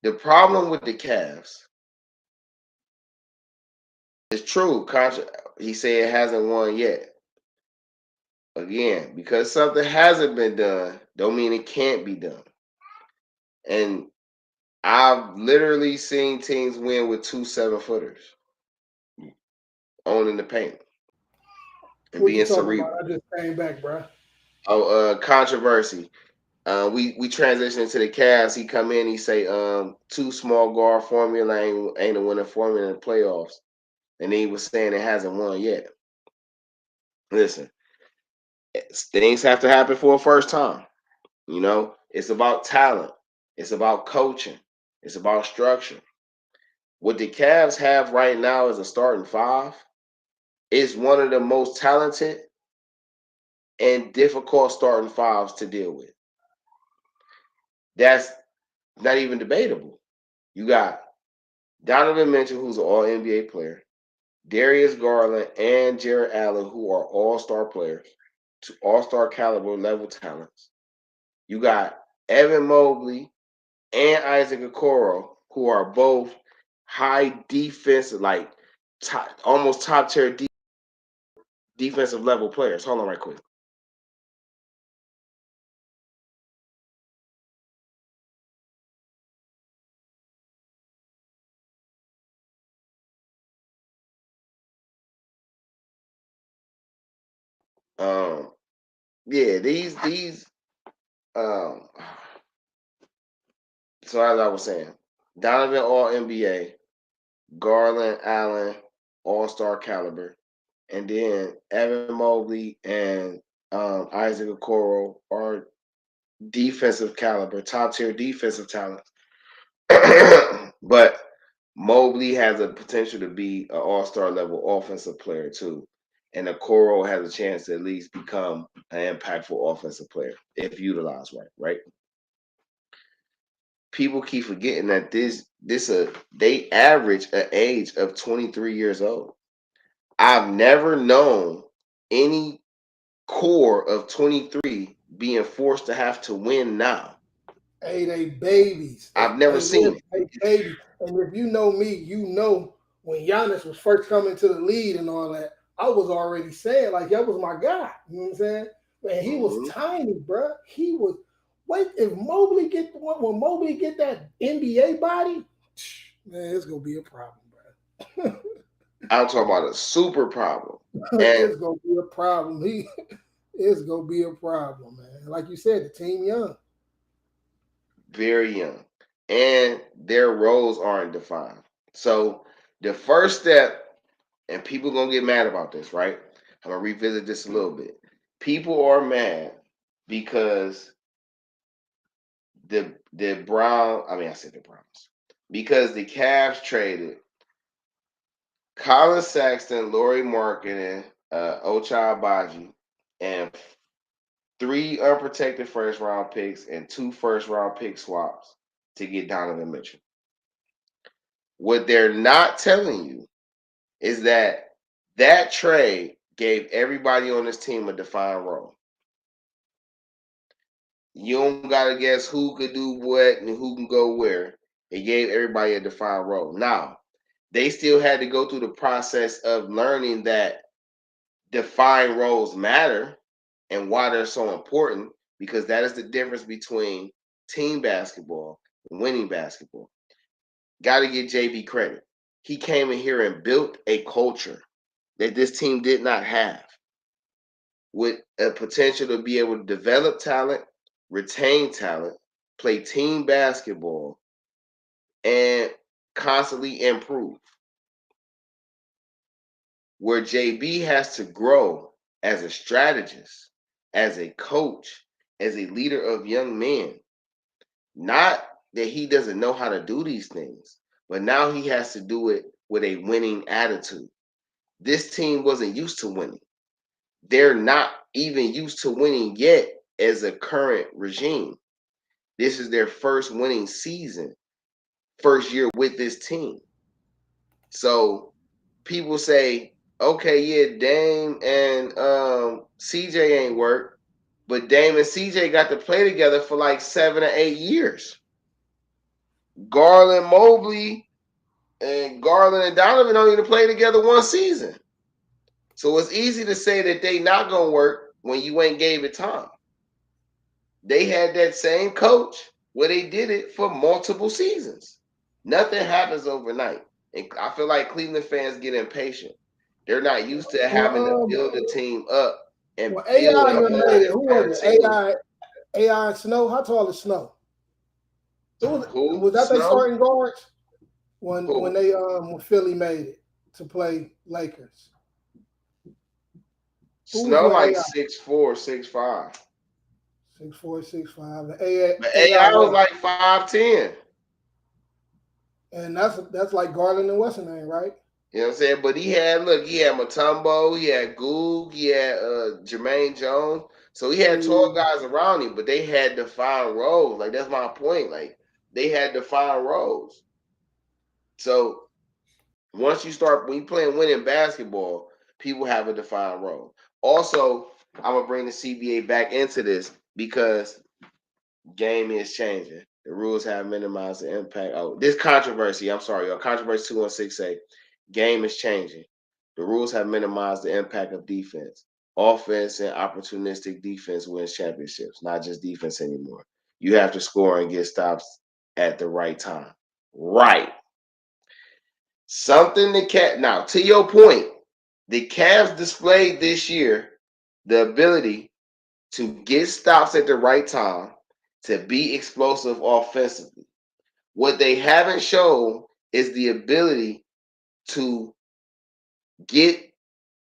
the problem with the Cavs is true. He said it hasn't won yet. Again, because something hasn't been done, don't mean it can't be done. And I've literally seen teams win with 2 7-footers owning the paint and What you being talking about? cerebral. I just came back, bro. Oh, controversy. We transition to the Cavs. He come in. He say, two small guard formula ain't a winning formula in the playoffs, and he was saying it hasn't won yet. Listen, things have to happen for a first time. You know, it's about talent. It's about coaching. It's about structure. What the Cavs have right now is a starting five. It's one of the most talented and difficult starting fives to deal with. That's not even debatable. You got Donovan Mitchell, who's an all NBA player, Darius Garland, and Jared Allen, who are all-star players, all-star caliber level talents. You got Evan Mobley and Isaac Okoro, who are both high defensive, like almost top tier defensive level players. Hold on right quick. Yeah, these um so as I was saying, Donovan all NBA, Garland, Allen, all-star caliber, and then Evan Mobley and Isaac Okoro are defensive caliber, top tier defensive talent. But Mobley has a potential to be an all-star level offensive player too. And Okoro has a chance to at least become an impactful offensive player if utilized right? People keep forgetting that they average an age of 23 years old. I've never known any core of 23 being forced to have to win now. Hey, they babies. I've never seen it. They babies. And if you know me, you know when Giannis was first coming to the lead and all that, I was already saying, like, that was my guy. You know what I'm saying? Man, he was tiny, bro. He was. Wait, if Mobley when Mobley get that NBA body, man, it's gonna be a problem, bro. I'm talking about a super problem. It's gonna be a problem. It's gonna be a problem, man. Like you said, the team young. Very young. And their roles aren't defined. So the first step, and people gonna get mad about this, right? I'm gonna revisit this a little bit. People are mad because the Browns, because the Cavs traded Colin Sexton, Laurie Markkinen, Ochai Agbaji, and 3 unprotected first round picks and 2 first round pick swaps to get Donovan Mitchell. What they're not telling you is that trade gave everybody on this team a defined role. You don't gotta guess who could do what and who can go where. It gave everybody a defined role. Now, they still had to go through the process of learning that defined roles matter and why they're so important, because that is the difference between team basketball and winning basketball. Got to give JB credit. He came in here and built a culture that this team did not have, with a potential to be able to develop talent, retain talent, play team basketball, and constantly improve. Where JB has to grow as a strategist, as a coach, as a leader of young men. Not that he doesn't know how to do these things, but now he has to do it with a winning attitude. This team wasn't used to winning. They're not even used to winning yet as a current regime. This is their first winning season, first year with this team. So people say, okay, yeah, Dame and CJ ain't work, but Dame and CJ got to play together for like 7 or 8 years. Garland, Mobley, and Garland and Donovan don't even play together one season. So it's easy to say that they not gonna work when you ain't gave it time. They had that same coach where they did it for multiple seasons. Nothing happens overnight. And I feel like Cleveland fans get impatient. They're not used to having to build a team up and well, build AI made it. Who was it? team. AI Snow. How tall is Snow? Was that Snow? they starting guards when they when Philly made it to play Lakers? Who was Snow with like AI? 6'4", 6'5". 6'4", 6'5". The AI, But AI AI was what? like 5'10". And that's like Garland and what's his name, right? You know what I'm saying? But he had Mutombo, he had Goog, he had Jermaine Jones. So he had tall guys around him, but they had defined roles. Like, that's my point. Like, they had defined roles. So once you start, when you playing winning basketball, people have a defined role. Also, I'm gonna bring the CBA back into this because game is changing. The rules have minimized the impact. Oh, this controversy. I'm sorry, y'all. Controversy 216A. Game is changing. The rules have minimized the impact of defense. Offense and opportunistic defense wins championships, not just defense anymore. You have to score and get stops at the right time. Right. Something now, to your point, the Cavs displayed this year the ability to get stops at the right time, to be explosive offensively. What they haven't shown is the ability to get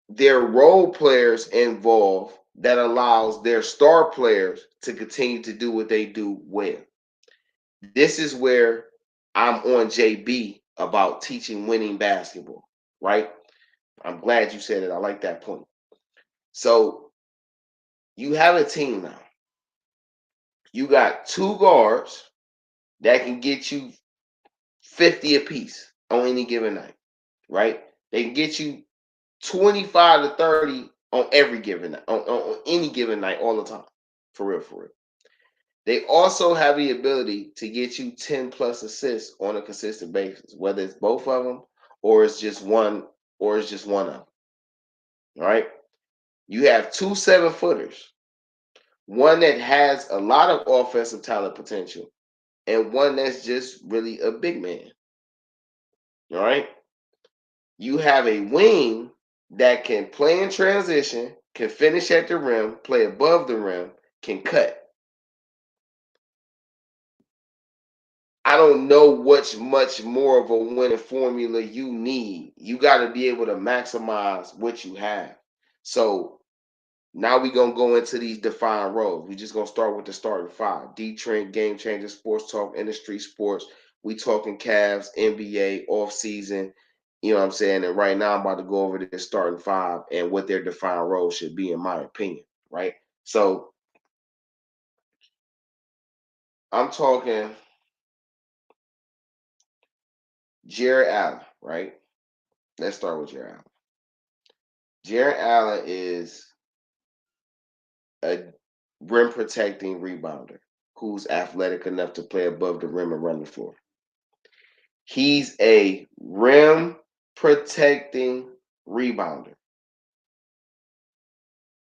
their role players involved that allows their star players to continue to do what they do well. This is where I'm on JB about teaching winning basketball, right? I'm glad you said it. I like that point. So you have a team now. You got two guards that can get you 50 apiece on any given night, right? They can get you 25 to 30 on every given night, on any given night, all the time. For real, for real. They also have the ability to get you 10 plus assists on a consistent basis, whether it's both of them or it's just one, of them. All right. You have two 7-footers, one that has a lot of offensive talent potential, and one that's just really a big man. All right. You have a wing that can play in transition, can finish at the rim, play above the rim, can cut. I don't know what's much more of a winning formula you need. You got to be able to maximize what you have. So now we're going to go into these defined roles. We're just going to start with the starting five. DeeTrynt, Game Changer, Sports Talk, InDaStreetzSportz. We talking Cavs, NBA, off-season. You know what I'm saying? And right now I'm about to go over this starting five and what their defined role should be, in my opinion, right? So I'm talking Jared Allen, right? Let's start with Jared Allen. Jared Allen is a rim protecting rebounder who's athletic enough to play above the rim and run the floor. He's a rim protecting rebounder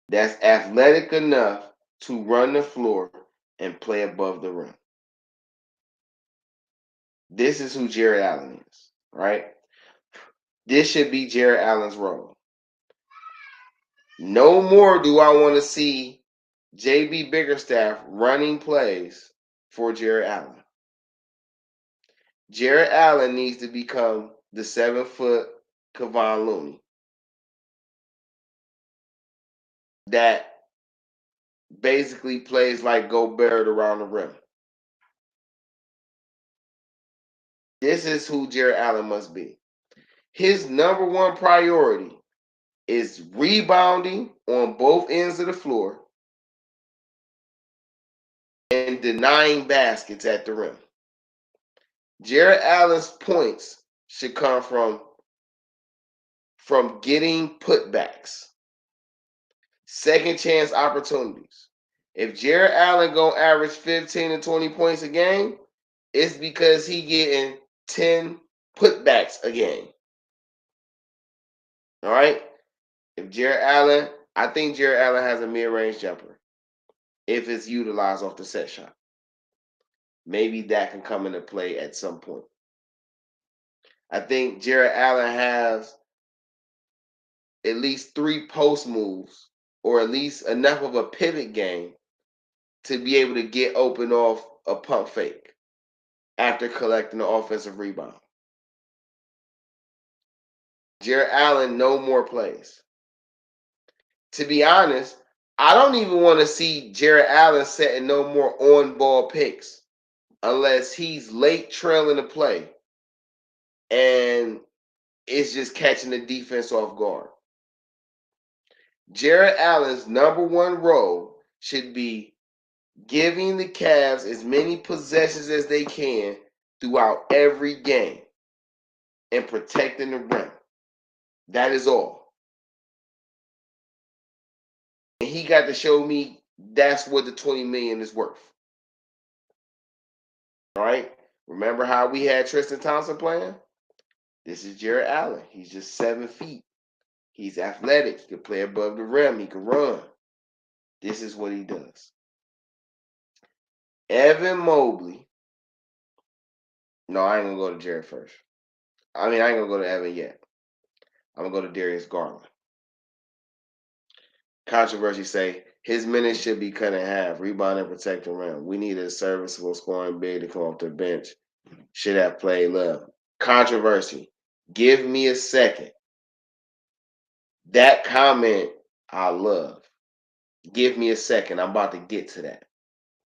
that's athletic enough to run the floor and play above the rim. This is who Jared Allen is, right? This should be Jared Allen's role. No more do I want to see JB Biggerstaff running plays for Jared Allen. Jared Allen needs to become the 7-foot Kevon Looney that basically plays like Gobert around the rim. This is who Jared Allen must be. His number one priority is rebounding on both ends of the floor and denying baskets at the rim. Jared Allen's points should come from getting putbacks, second chance opportunities. If Jared Allen gonna average 15 to 20 points a game, it's because he getting 10 putbacks a game. All right. I think Jared Allen has a mid-range jumper if it's utilized off the set shot. Maybe that can come into play at some point. I think Jared Allen has at least 3 post moves or at least enough of a pivot game to be able to get open off a pump fake after collecting the offensive rebound. Jared Allen, no more plays. to be honest, I don't even want to see Jared Allen setting no more on-ball picks unless he's late trailing the play and it's just catching the defense off guard. Jared Allen's number one role should be giving the Cavs as many possessions as they can throughout every game and protecting the rim. That is all. And he got to show me that's what the $20 million is worth. All right? Remember how we had Tristan Thompson playing? This is Jared Allen. He's just 7 feet. He's athletic. He can play above the rim. He can run. This is what he does. Evan Mobley. No, I ain't going to go to Jared first. I ain't going to go to Evan yet. I'm going to go to Darius Garland. Controversy say his minutes should be cut in half. Rebound and protect the rim. We need a serviceable scoring big to come off the bench. Should have played love. Controversy. Give me a second. That comment I love. Give me a second. I'm about to get to that.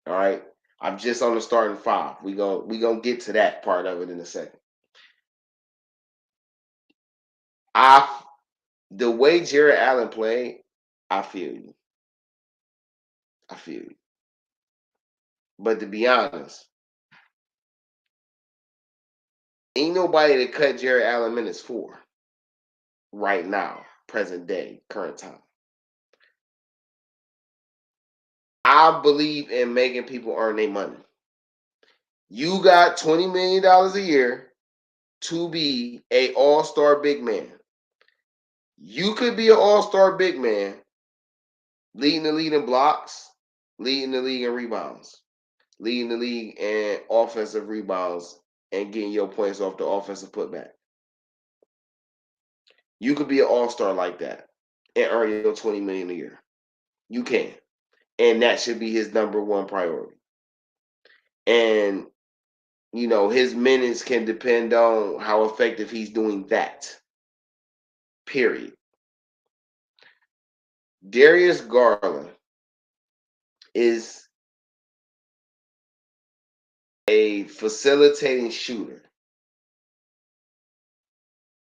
All right. I'm just on the starting five. We gonna get to that part of it in a second. The way Jared Allen played, I feel you. I feel you. But to be honest, ain't nobody to cut Jared Allen minutes for right now, present day, current time. I believe in making people earn their money. You got $20 million a year to be an all-star big man. You could be an all-star big man, leading the league in blocks, leading the league in rebounds, leading the league in offensive rebounds, and getting your points off the offensive putback. You could be an all-star like that and earn your $20 million a year. You can. And that should be his number one priority. And, you know, his minutes can depend on how effective he's doing that. Period. Darius Garland is a facilitating shooter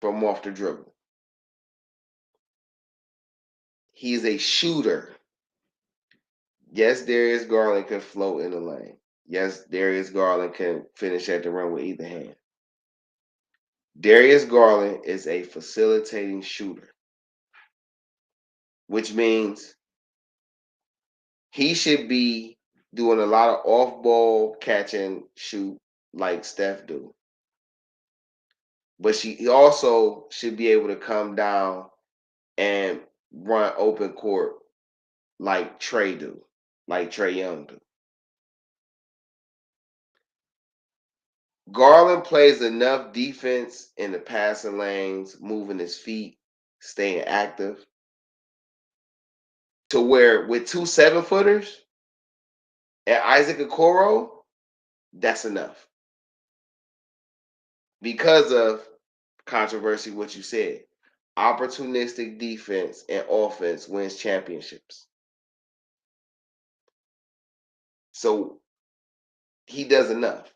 from off the dribble. He's a shooter. Yes, Darius Garland can float in the lane. Yes, Darius Garland can finish at the rim with either hand. Darius Garland is a facilitating shooter, which means he should be doing a lot of off-ball catch and shoot like Steph do. But he also should be able to come down and run open court like Trey do, like Trae Young do. Garland plays enough defense in the passing lanes, moving his feet, staying active, to where with 2 7-footers and Isaac Okoro, that's enough. Because of controversy, what you said, opportunistic defense and offense wins championships. So he does enough.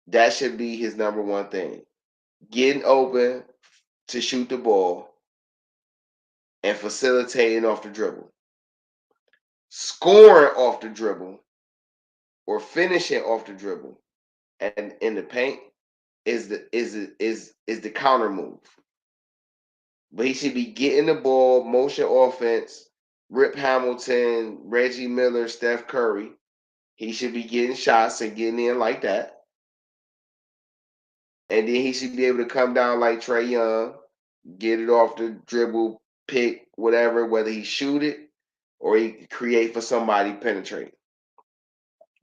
That should be his number one thing. Getting open to shoot the ball and facilitating off the dribble. Scoring off the dribble or finishing off the dribble and in the paint is the counter move. But he should be getting the ball, motion offense, Rip Hamilton, Reggie Miller, Steph Curry. He should be getting shots and getting in like that. And then he should be able to come down like Trae Young, get it off the dribble, pick, whatever, whether he shoot it or he create for somebody penetrate.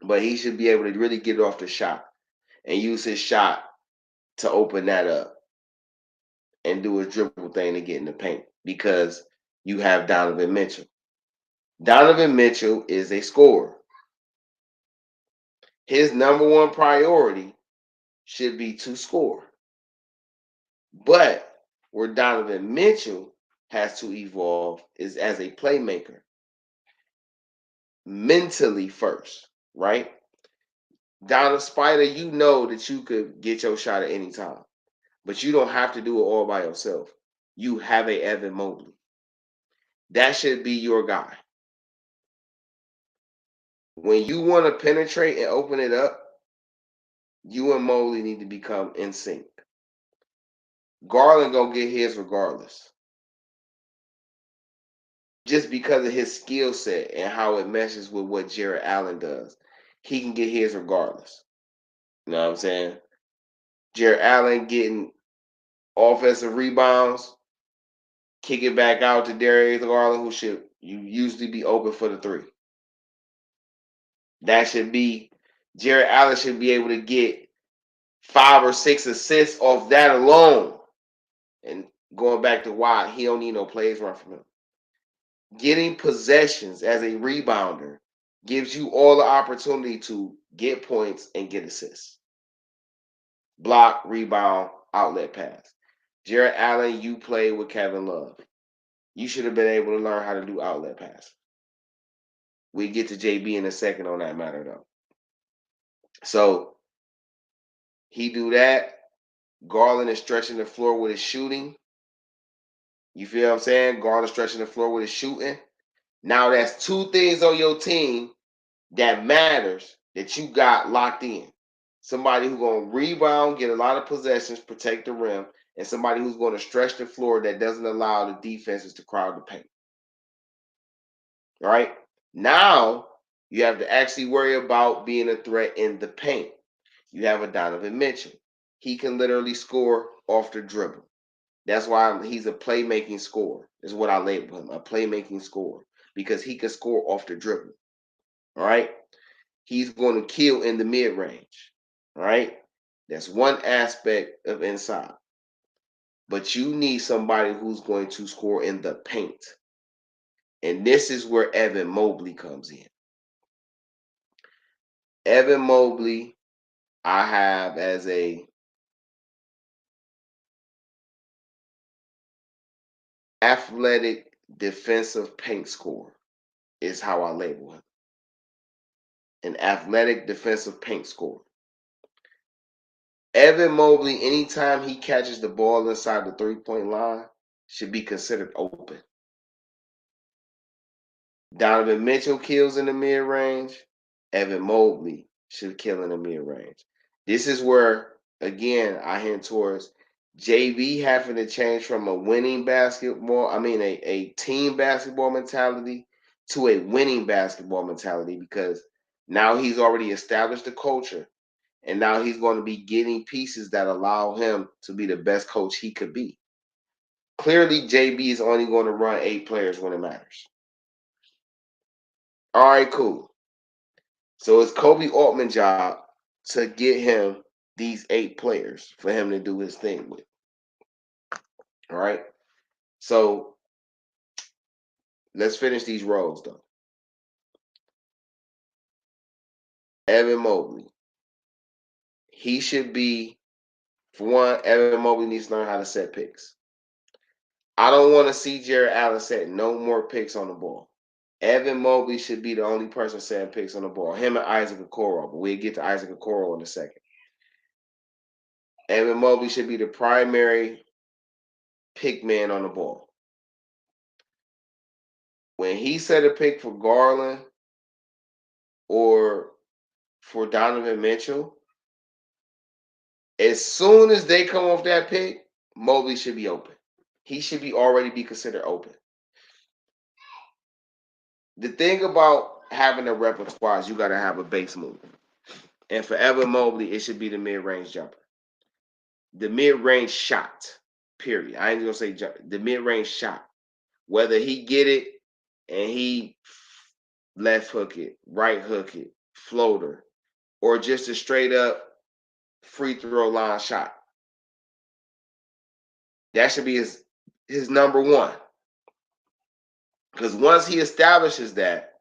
But he should be able to really get it off the shot and use his shot to open that up and do his dribble thing to get in the paint because you have Donovan Mitchell. Donovan Mitchell is a scorer. His number one priority should be to score. But where Donovan Mitchell has to evolve is as a playmaker. Mentally first, right? Donald Spider, you know that you could get your shot at any time, but you don't have to do it all by yourself. You have a Evan Mobley. That should be your guy. When you want to penetrate and open it up, you and Mobley need to become in sync. Garland gonna get his regardless. Just because of his skill set and how it meshes with what Jared Allen does. He can get his regardless. You know what I'm saying? Jared Allen getting offensive rebounds, kick it back out to Darius Garland, who should usually be open for the three. That should be, Jared Allen should be able to get 5 or 6 assists off that alone. And going back to why he don't need no plays run from him. Getting possessions as a rebounder gives you all the opportunity to get points and get assists. Block, rebound, outlet pass. Jared Allen, you play with Kevin Love. You should have been able to learn how to do outlet pass. We get to JB in a second on that matter, though. So he do that. Garland is stretching the floor with his shooting. You feel what I'm saying? Garland stretching the floor with his shooting. Now that's 2 things on your team that matters that you got locked in. Somebody who's going to rebound, get a lot of possessions, protect the rim, and somebody who's going to stretch the floor that doesn't allow the defenses to crowd the paint. All right? Now, you have to actually worry about being a threat in the paint. You have a Donovan Mitchell. He can literally score off the dribble. That's why he's a playmaking scorer, is what I label him, a playmaking scorer, because he can score off the dribble. All right? He's going to kill in the mid-range. All right? That's one aspect of inside. But you need somebody who's going to score in the paint. And this is where Evan Mobley comes in. Evan Mobley, I have as a athletic defensive paint scorer, is how I label him. An athletic defensive paint scorer. Evan Mobley, anytime he catches the ball inside the three-point line, should be considered open. Donovan Mitchell kills in the mid-range. Evan Mobley should kill in the mid-range. This is where, again, I hint towards JV having to change from a team basketball mentality to a winning basketball mentality, because now he's already established the culture, and now he's going to be getting pieces that allow him to be the best coach he could be. Clearly, JB is only going to run 8 players when it matters. All right, cool. So it's Kobe Altman's job to get him these 8 players for him to do his thing with. All right. So let's finish these roles, though. Evan Mobley. He should be, for one, Evan Mobley needs to learn how to set picks. I don't want to see Jared Allen set no more picks on the ball. Evan Mobley should be the only person setting picks on the ball. Him and Isaac Okoro, but we'll get to Isaac Okoro in a second. Evan Mobley should be the primary pick man on the ball. When he set a pick for Garland or for Donovan Mitchell, as soon as they come off that pick, Mobley should be open. He should already be considered open. The thing about having a repertoire is you got to have a base move. And for Evan Mobley, it should be the mid-range jumper. The mid-range shot, period. I ain't going to say jump. The mid-range shot. Whether he get it and he left hook it, right hook it, floater, or just a straight-up free throw line shot. That should be his number one. Because once he establishes that,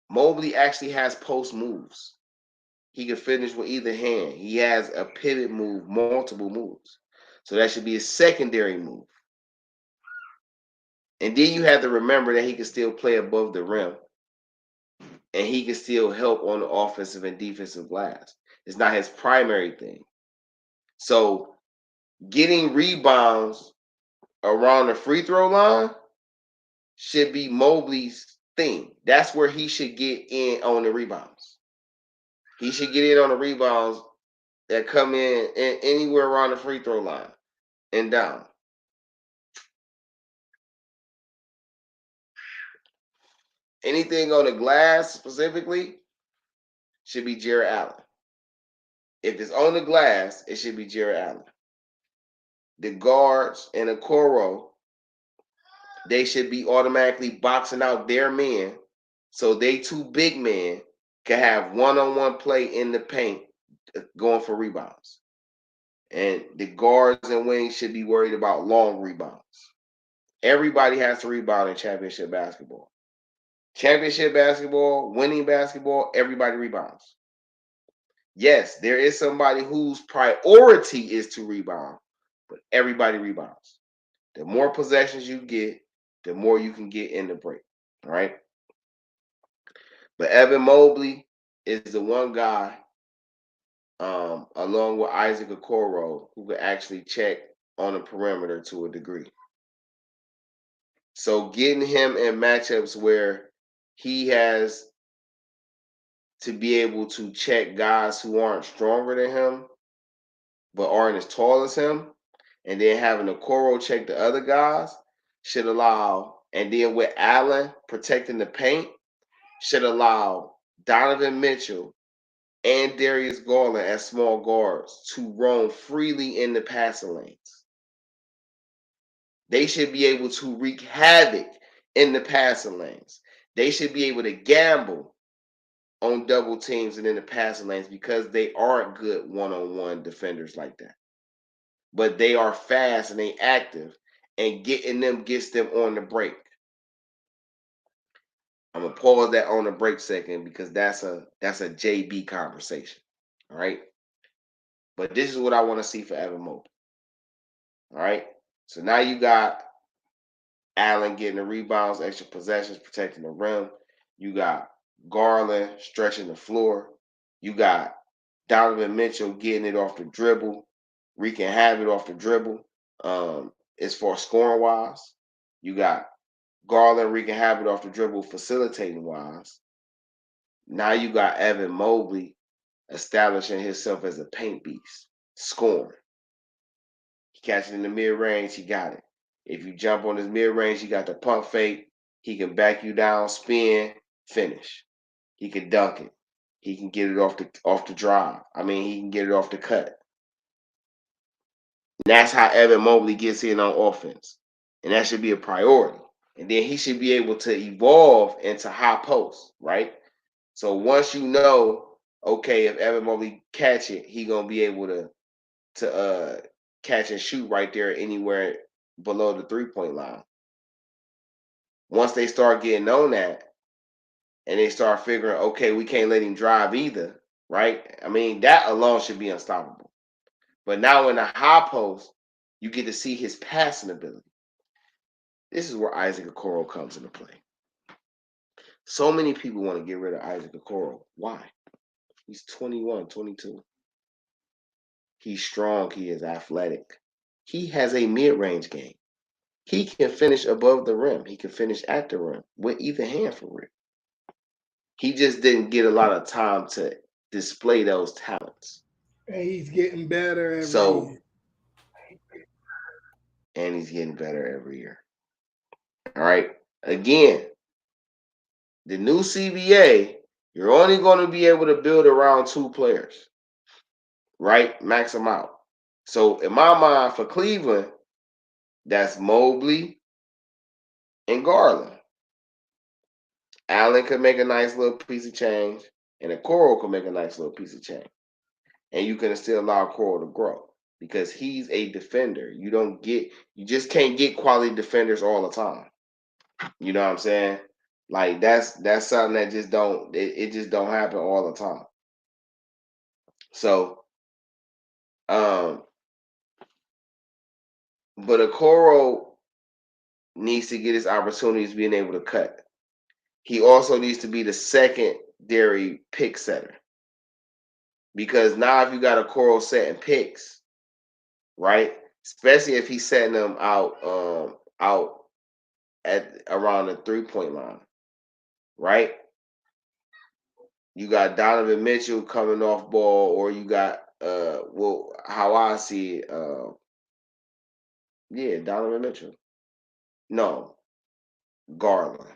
Mobley actually has post moves. He can finish with either hand. He has a pivot move, multiple moves. So that should be a secondary move. And then you have to remember that he can still play above the rim, and he can still help on the offensive and defensive glass. It's not his primary thing. So getting rebounds around the free throw line should be Mobley's thing. That's where he should get in on the rebounds. He should get in on the rebounds that come in anywhere around the free throw line and down. Anything on the glass specifically should be Jared Allen. If it's on the glass, it should be Jared Allen. The guards and the Okoro, they should be automatically boxing out their men, so they two big men can have one-on-one play in the paint going for rebounds. And the guards and wings should be worried about long rebounds. Everybody has to rebound in championship basketball. Championship basketball, winning basketball, everybody rebounds. Yes, there is somebody whose priority is to rebound, but everybody rebounds. The more possessions you get, the more you can get in the break. All right. But Evan Mobley is the one guy, along with Isaac Okoro, who can actually check on the perimeter to a degree. So getting him in matchups where he has to be able to check guys who aren't stronger than him, but aren't as tall as him, and then having Okoro check the other guys should allow, and then with Allen protecting the paint, should allow Donovan Mitchell and Darius Garland as small guards to roam freely in the passing lanes. They should be able to wreak havoc in the passing lanes. They should be able to gamble on double teams and in the passing lanes because they aren't good one-on-one defenders like that. But they are fast and they active, and getting them gets them on the break. I'm gonna pause that on the break second because that's a JB conversation. All right. But this is what I want to see for Evan Mobley. All right. So now you got Allen getting the rebounds, extra possessions, protecting the rim. You got Garland stretching the floor. You got Donovan Mitchell getting it off the dribble, wreaking havoc off the dribble. As far as scoring wise, you got Garland wreaking havoc off the dribble, facilitating wise. Now you got Evan Mobley establishing himself as a paint beast, scoring. He catching in the mid range, he got it. If you jump on his mid range, he got the pump fake. He can back you down, spin, finish. He can dunk it. He can get it off the drive. He can get it off the cut. And that's how Evan Mobley gets in on offense. And that should be a priority. And then he should be able to evolve into high post, right? So once you know, okay, if Evan Mobley catch it, he gonna be able to catch and shoot right there anywhere below the 3-point line. Once they start getting on that, and they start figuring, okay, we can't let him drive either, right? That alone should be unstoppable. But now in the high post, you get to see his passing ability. This is where Isaac Okoro comes into play. So many people want to get rid of Isaac Okoro. Why? He's 21, 22. He's strong. He is athletic. He has a mid-range game. He can finish above the rim. He can finish at the rim with either hand for real. He just didn't get a lot of time to display those talents. And he's getting better every year. And he's getting better every year. All right. Again, the new CBA, you're only going to be able to build around 2 players, right? Max them out. So in my mind, for Cleveland, that's Mobley and Garland. Allen could make a nice little piece of change, and Okoro could make a nice little piece of change. And you can still allow Okoro to grow because he's a defender. You just can't get quality defenders all the time. You know what I'm saying? Like that's something that just don't happen all the time. So, but Okoro needs to get his opportunities being able to cut. He also needs to be the secondary pick setter. Because now if you got Okoro setting picks, right? Especially if he's setting them out at around the 3-point line, right? You got Donovan Mitchell coming off ball, or you got how I see it, Donovan Mitchell. No, Garland.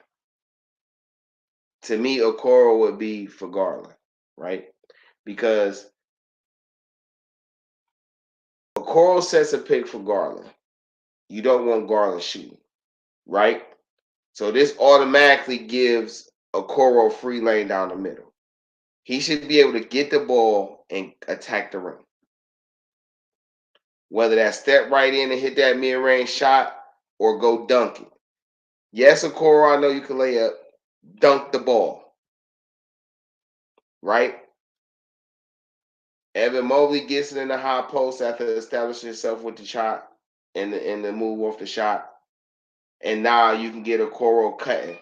To me, Okoro would be for Garland, right? Because Okoro sets a pick for Garland. You don't want Garland shooting, right? So this automatically gives Okoro free lane down the middle. He should be able to get the ball and attack the rim. Whether that's step right in and hit that mid-range shot or go dunk it. Yes, Okoro, I know you can lay up. Dunk the ball. Right? Evan Mobley gets it in the high post after establishing himself with the shot and the move off the shot. And now you can get Okoro cutting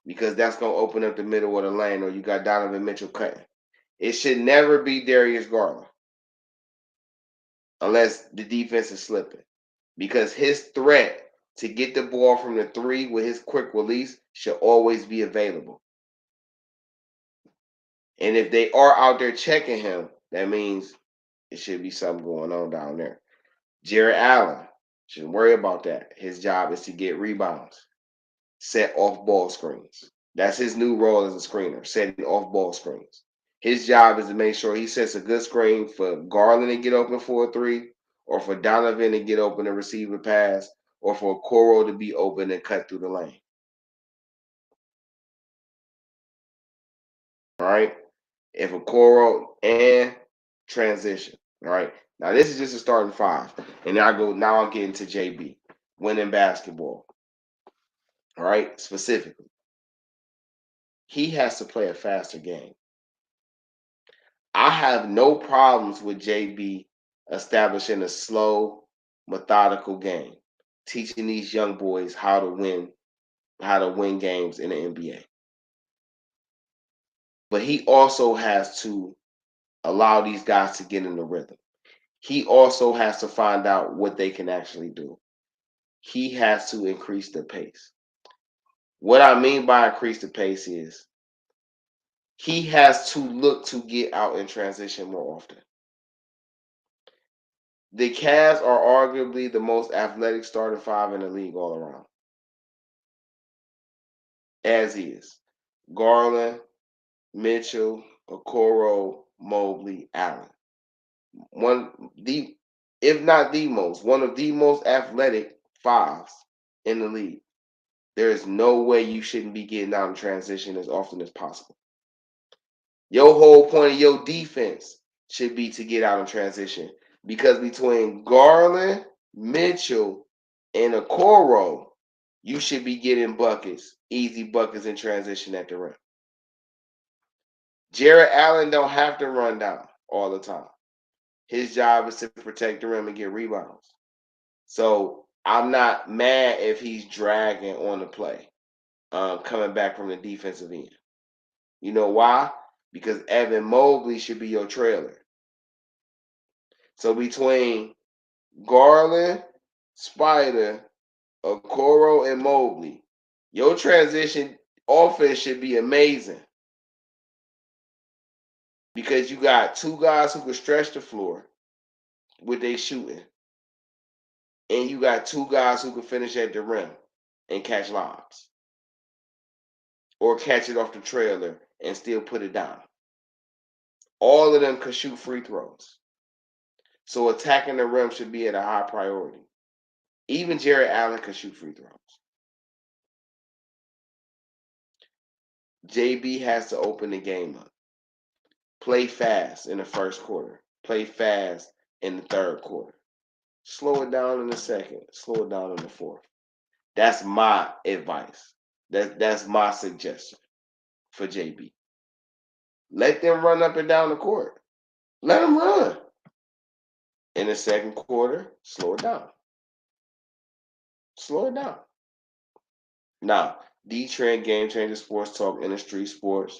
because that's going to open up the middle of the lane, or you got Donovan Mitchell cutting. It should never be Darius Garland unless the defense is slipping, because his threat to get the ball from the 3 with his quick release should always be available. And if they are out there checking him, that means it should be something going on down there. Jarrett Allen, shouldn't worry about that. His job is to get rebounds, set off ball screens. That's his new role as a screener, setting off ball screens. His job is to make sure he sets a good screen for Garland to get open for a 3, or for Donovan to get open and receive a pass, or for Okoro to be open and cut through the lane. All right? If Okoro and transition. All right? Now, this is just a starting 5. And now I'm getting to JB, winning basketball. All right? Specifically. He has to play a faster game. I have no problems with JB establishing a slow, methodical game, teaching these young boys how to win games in the NBA. But he also has to allow these guys to get in the rhythm. He also has to find out what they can actually do. He has to increase the pace. What I mean by increase the pace is he has to look to get out in transition more often. The Cavs are arguably the most athletic starting 5 in the league all around. As is. Garland, Mitchell, Okoro, Mobley, Allen. If not the most, one of the most athletic 5s in the league. There is no way you shouldn't be getting out in transition as often as possible. Your whole point of your defense should be to get out in transition, because between Garland, Mitchell, and Okoro, you should be getting buckets, easy buckets in transition at the rim. Jarrett Allen don't have to run down all the time. His job is to protect the rim and get rebounds. So I'm not mad if he's dragging on the play, coming back from the defensive end. You know why? Because Evan Mobley should be your trailer. So between Garland, Spider, Okoro, and Mobley, your transition offense should be amazing. Because you got 2 guys who can stretch the floor with their shooting. And you got 2 guys who can finish at the rim and catch lobs. Or catch it off the trailer and still put it down. All of them can shoot free throws. So attacking the rim should be at a high priority. Even Jarrett Allen can shoot free throws. JB has to open the game up. Play fast in the first quarter. Play fast in the third quarter. Slow it down in the second. Slow it down in the fourth. That's my advice. That's my suggestion for JB. Let them run up and down the court. Let them run. In the second quarter, slow it down. Slow it down. Now, DeeTrynt, Game Changer Sports Talk, InDaStreetzSportz.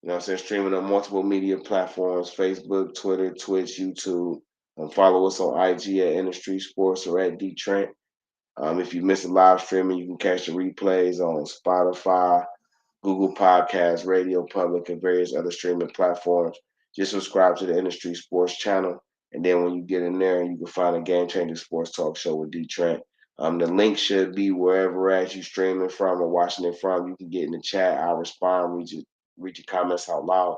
You know what I'm saying? Streaming on multiple media platforms, Facebook, Twitter, Twitch, YouTube. Follow us on IG at InDaStreetzSportz or at DeeTrynt. If you miss a live streaming, you can catch the replays on Spotify, Google Podcasts, Radio Public, and various other streaming platforms. Just subscribe to the InDaStreetzSportz channel, and then when you get in there, you can find a Game Changer Sports Talk Show with DeeTrynt. The link should be wherever as you streaming from or watching it from. You can get in the chat. I'll respond, read your comments out loud.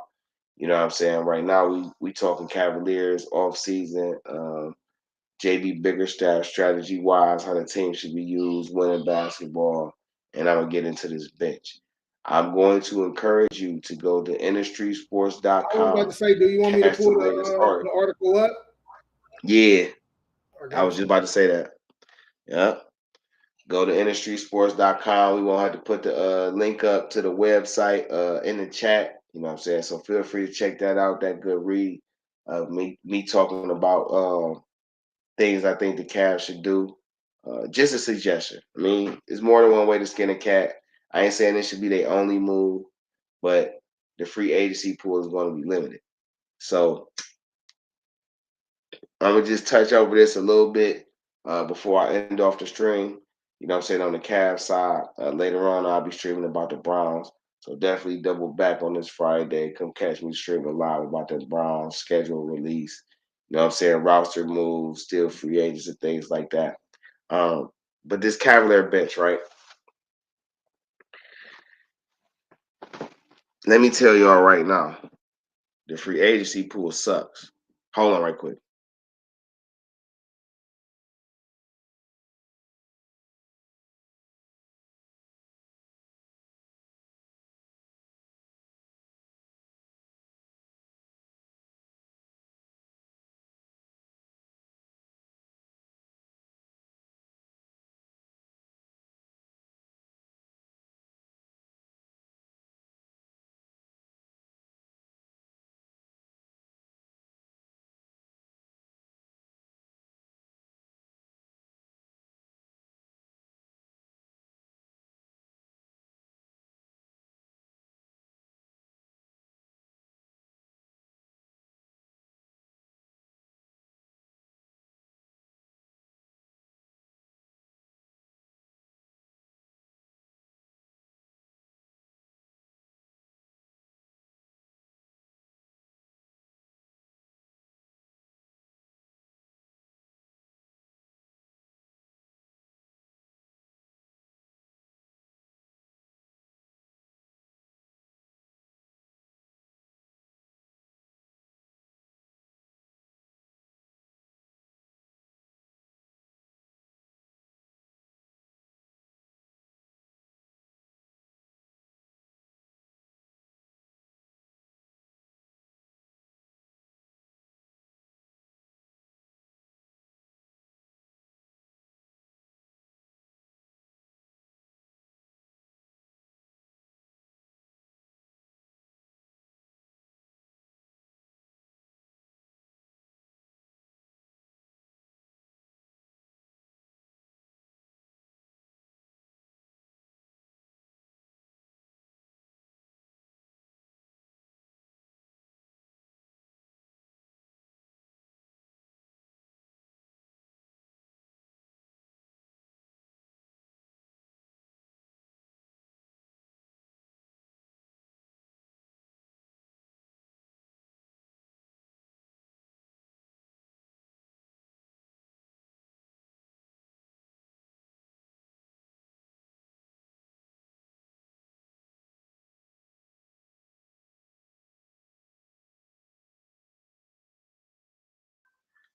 You know what I'm saying? Right now, we talking Cavaliers off season. JB Biggerstaff strategy wise, how the team should be used, winning basketball, and I'm gonna get into this bench. I'm going to encourage you to go to I was about InDaStreetzSportz.com, to say, do you want me to catch the pull latest art. the article up? Yeah, I was got just about to say that. Yep. Go to InDaStreetzSportz.com. We won't have to put the link up to the website in the chat. You know what I'm saying? So feel free to check that out. That good read of me talking about things I think the Cavs should do. Just a suggestion. I mean, there's more than one way to skin a cat. I ain't saying this should be their only move, but the free agency pool is going to be limited. So I'm gonna just touch over this a little bit before I end off the stream. You know what I'm saying, on the Cavs side. Later on, I'll be streaming about the Browns. So definitely double back on this Friday. Come catch me streaming live about the Browns schedule release. You know what I'm saying? Roster moves, still free agents and things like that. But this Cavalier bench, right? Let me tell y'all right now, the free agency pool sucks. Hold on right quick.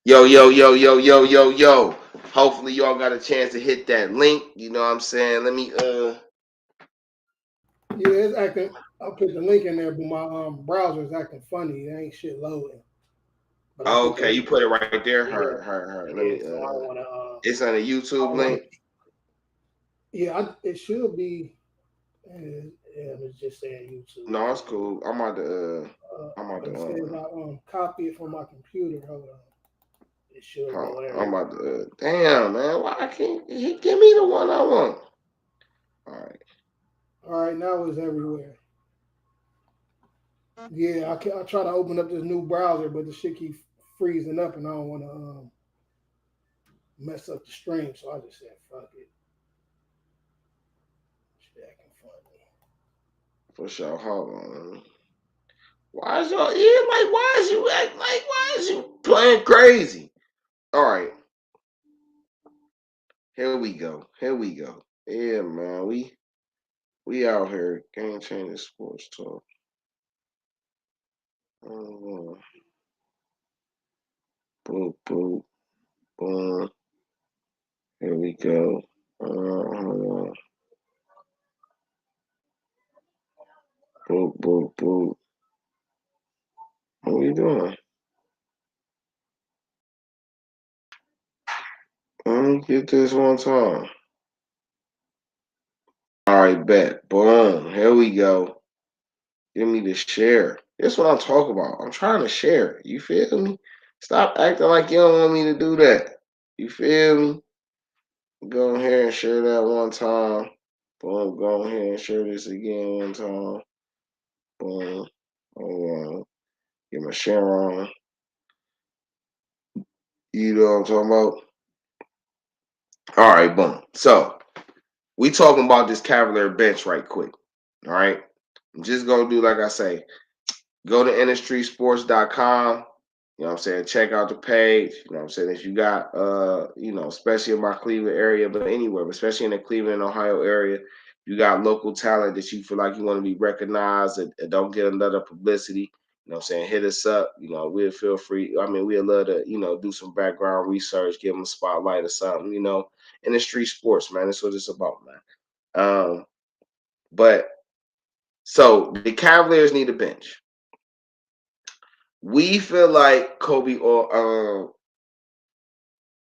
Yo. Hopefully y'all got a chance to hit that link. You know what I'm saying? Let me Yeah, it's acting. I put the link in there, but my browser is acting funny. It ain't shit loading. But I put the okay, you link. put it right there. Her. Let Yeah, me so I don't want to. it's on a YouTube link. Yeah, it should be. It's just saying YouTube. No, it's cool. I'm about to It says I copy it from my computer. Hold on. It should go there. I'm about to damn man, why can't he give me the one I want? All right. All right, now it's everywhere. Yeah, I try to open up this new browser, but the shit keep freezing up, and I don't want to mess up the stream, so I just said fuck it. Shit acting funny. For sure. Hold on. Why is y'all like? Why is you acting like? Why is you playing crazy? All right. Here we go. Here we go. Yeah, man. We out here. Game Changa Sports Talk. Boom, boom, boom. Here we go. Hold on. Boom, boom, boom. What are you doing? Let me get this one time. All right, bet. Boom. Here we go. Give me the share. That's what I'm talking about. I'm trying to share. You feel me? Stop acting like you don't want me to do that. You feel me? Go ahead and share that one time. Boom. Go ahead and share this again one time. Boom. Hold on. Get my share on. You know what I'm talking about? All right, boom. So we talking about this Cavalier bench right quick. All right. I'm just gonna do like I say. Go to InDaStreetzSportz.com. You know what I'm saying? Check out the page. You know what I'm saying? If you got especially in my Cleveland area, but anywhere, but especially in the Cleveland, Ohio area, you got local talent that you feel like you want to be recognized and don't get another publicity. You know what I'm saying? Hit us up. We'll feel free. I mean, we'd love to, do some background research, give them a spotlight or something, in the street sports, man. That's what it's about, man. But so the Cavaliers need a bench. We feel like Kobe or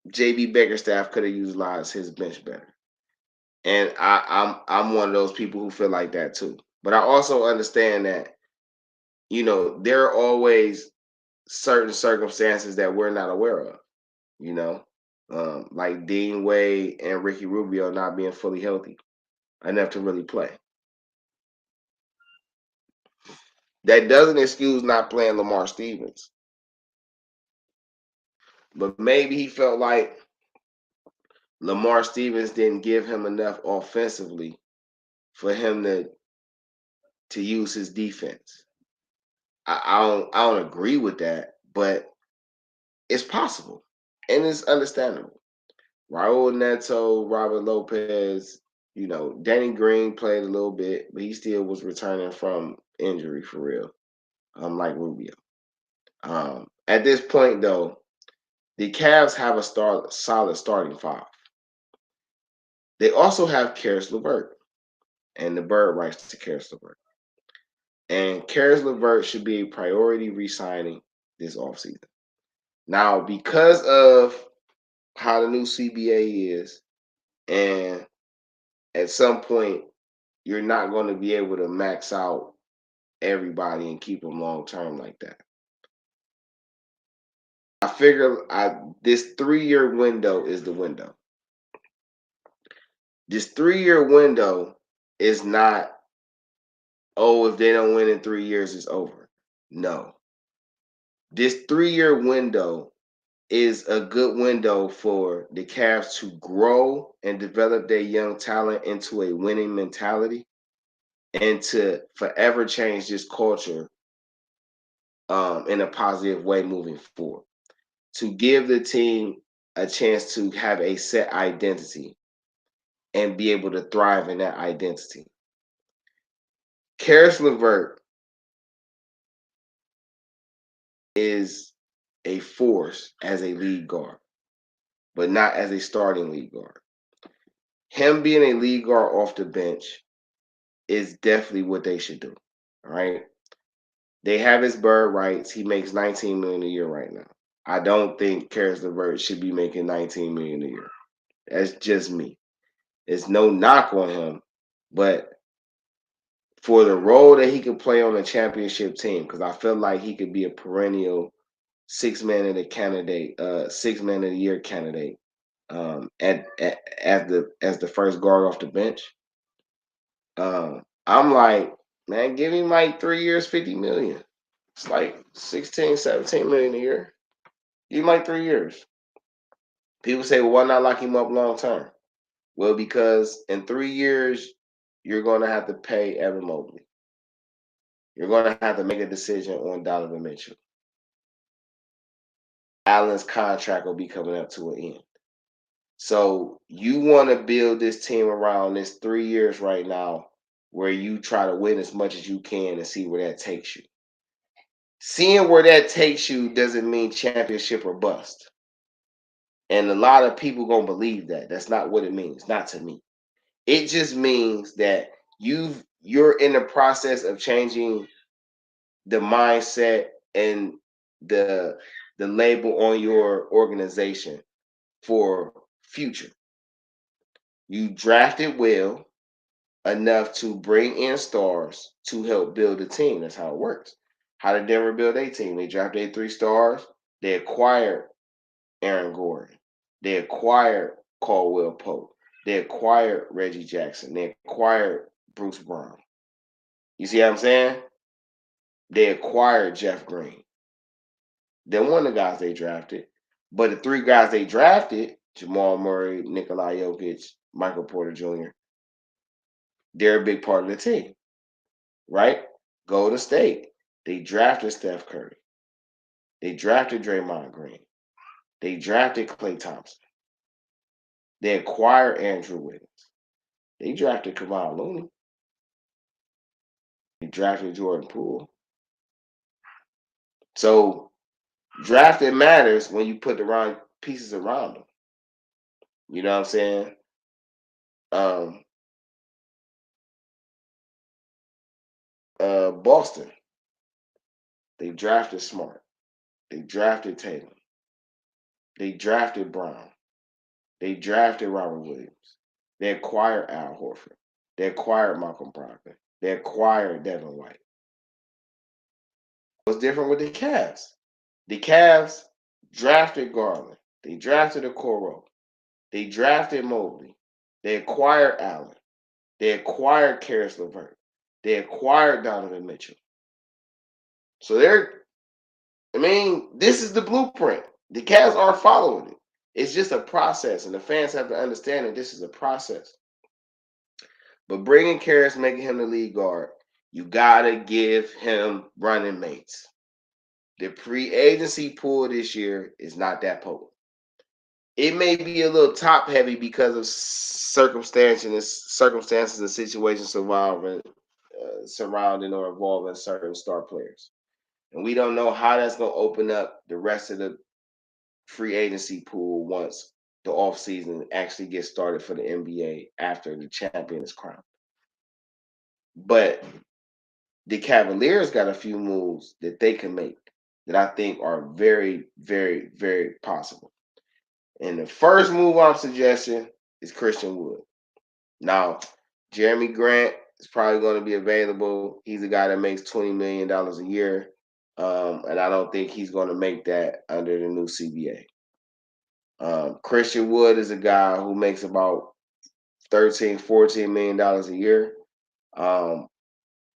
JB Bickerstaff could have utilized his bench better. And I'm one of those people who feel like that too. But I also understand that, there are always certain circumstances that we're not aware of, like Dean Wade and Ricky Rubio not being fully healthy enough to really play. That doesn't excuse not playing Lamar Stevens. But maybe he felt like Lamar Stevens didn't give him enough offensively for him to use his defense. I don't agree with that, but it's possible and it's understandable. Raul Neto, Robert Lopez, Danny Green played a little bit, but he still was returning from injury for real, like Rubio. At this point, though, the Cavs have a solid starting five. They also have Caris LeVert and the bird rights to Caris LeVert. And Caris LeVert should be a priority re-signing this offseason. Now, because of how the new CBA is, and at some point, you're not going to be able to max out everybody and keep them long term like that. I figure this 3-year window is the window. This 3-year window is not, if they don't win in 3 years, it's over. No. This 3-year window is a good window for the Cavs to grow and develop their young talent into a winning mentality and to forever change this culture in a positive way moving forward. To give the team a chance to have a set identity and be able to thrive in that identity. Caris LeVert is a force as a lead guard, but not as a starting lead guard. Him being a lead guard off the bench is definitely what they should do. All right. They have his bird rights. He makes $19 million a year right now. I don't think Caris LeVert should be making $19 million a year. That's just me. There's no knock on him, but for the role that he could play on a championship team, because I feel like he could be a perennial six-man of the year candidate as the first guard off the bench. I'm like, man, give him like 3 years, 50 million. It's like 16, 17 million a year. Give him like 3 years. People say, well, why not lock him up long term? Well, because in 3 years, you're going to have to pay Evan Mobley. You're going to have to make a decision on Donovan Mitchell. Allen's contract will be coming up to an end. So you want to build this team around this 3 years right now where you try to win as much as you can and see where that takes you. Seeing where that takes you doesn't mean championship or bust. And a lot of people going to believe that. That's not what it means, not to me. It just means that you're in the process of changing the mindset and the label on your organization for future. You drafted well enough to bring in stars to help build a team. That's how it works. How did Denver build a team? They drafted 3 stars. They acquired Aaron Gordon. They acquired Caldwell Pope. They acquired Reggie Jackson. They acquired Bruce Brown. You see what I'm saying? They acquired Jeff Green. They're one of the guys they drafted. But the 3 guys they drafted, Jamal Murray, Nikola Jokic, Michael Porter Jr., they're a big part of the team, right? Golden State, they drafted Steph Curry. They drafted Draymond Green. They drafted Klay Thompson. They acquired Andrew Wiggins. They drafted Kevon Looney. They drafted Jordan Poole. So drafting matters when you put the right pieces around them. You know what I'm saying? Boston, they drafted Smart. They drafted Tatum. They drafted Brown. They drafted Robert Williams. They acquired Al Horford. They acquired Malcolm Brogdon. They acquired Devin White. What's different with the Cavs? The Cavs drafted Garland. They drafted Okoro. They drafted Mobley. They acquired Allen. They acquired Karis LeVert. They acquired Donovan Mitchell. So this is the blueprint. The Cavs are following it. It's just a process, and the fans have to understand that this is a process. But bringing Karis, making him the lead guard, you got to give him running mates. The pre-agency pool this year is not that potent. It may be a little top heavy because of circumstances and situations surrounding or involving certain star players. And we don't know how that's going to open up the rest of the free agency pool once the offseason actually gets started for the NBA after the champion is crowned. But the Cavaliers got a few moves that they can make that I think are very, very, very possible. And the first move I'm suggesting is Christian Wood. Now, Jeremy Grant is probably going to be available. He's a guy that makes $20 million a year. And I don't think he's going to make that under the new CBA. Christian Wood is a guy who makes about $13, $14 million a year.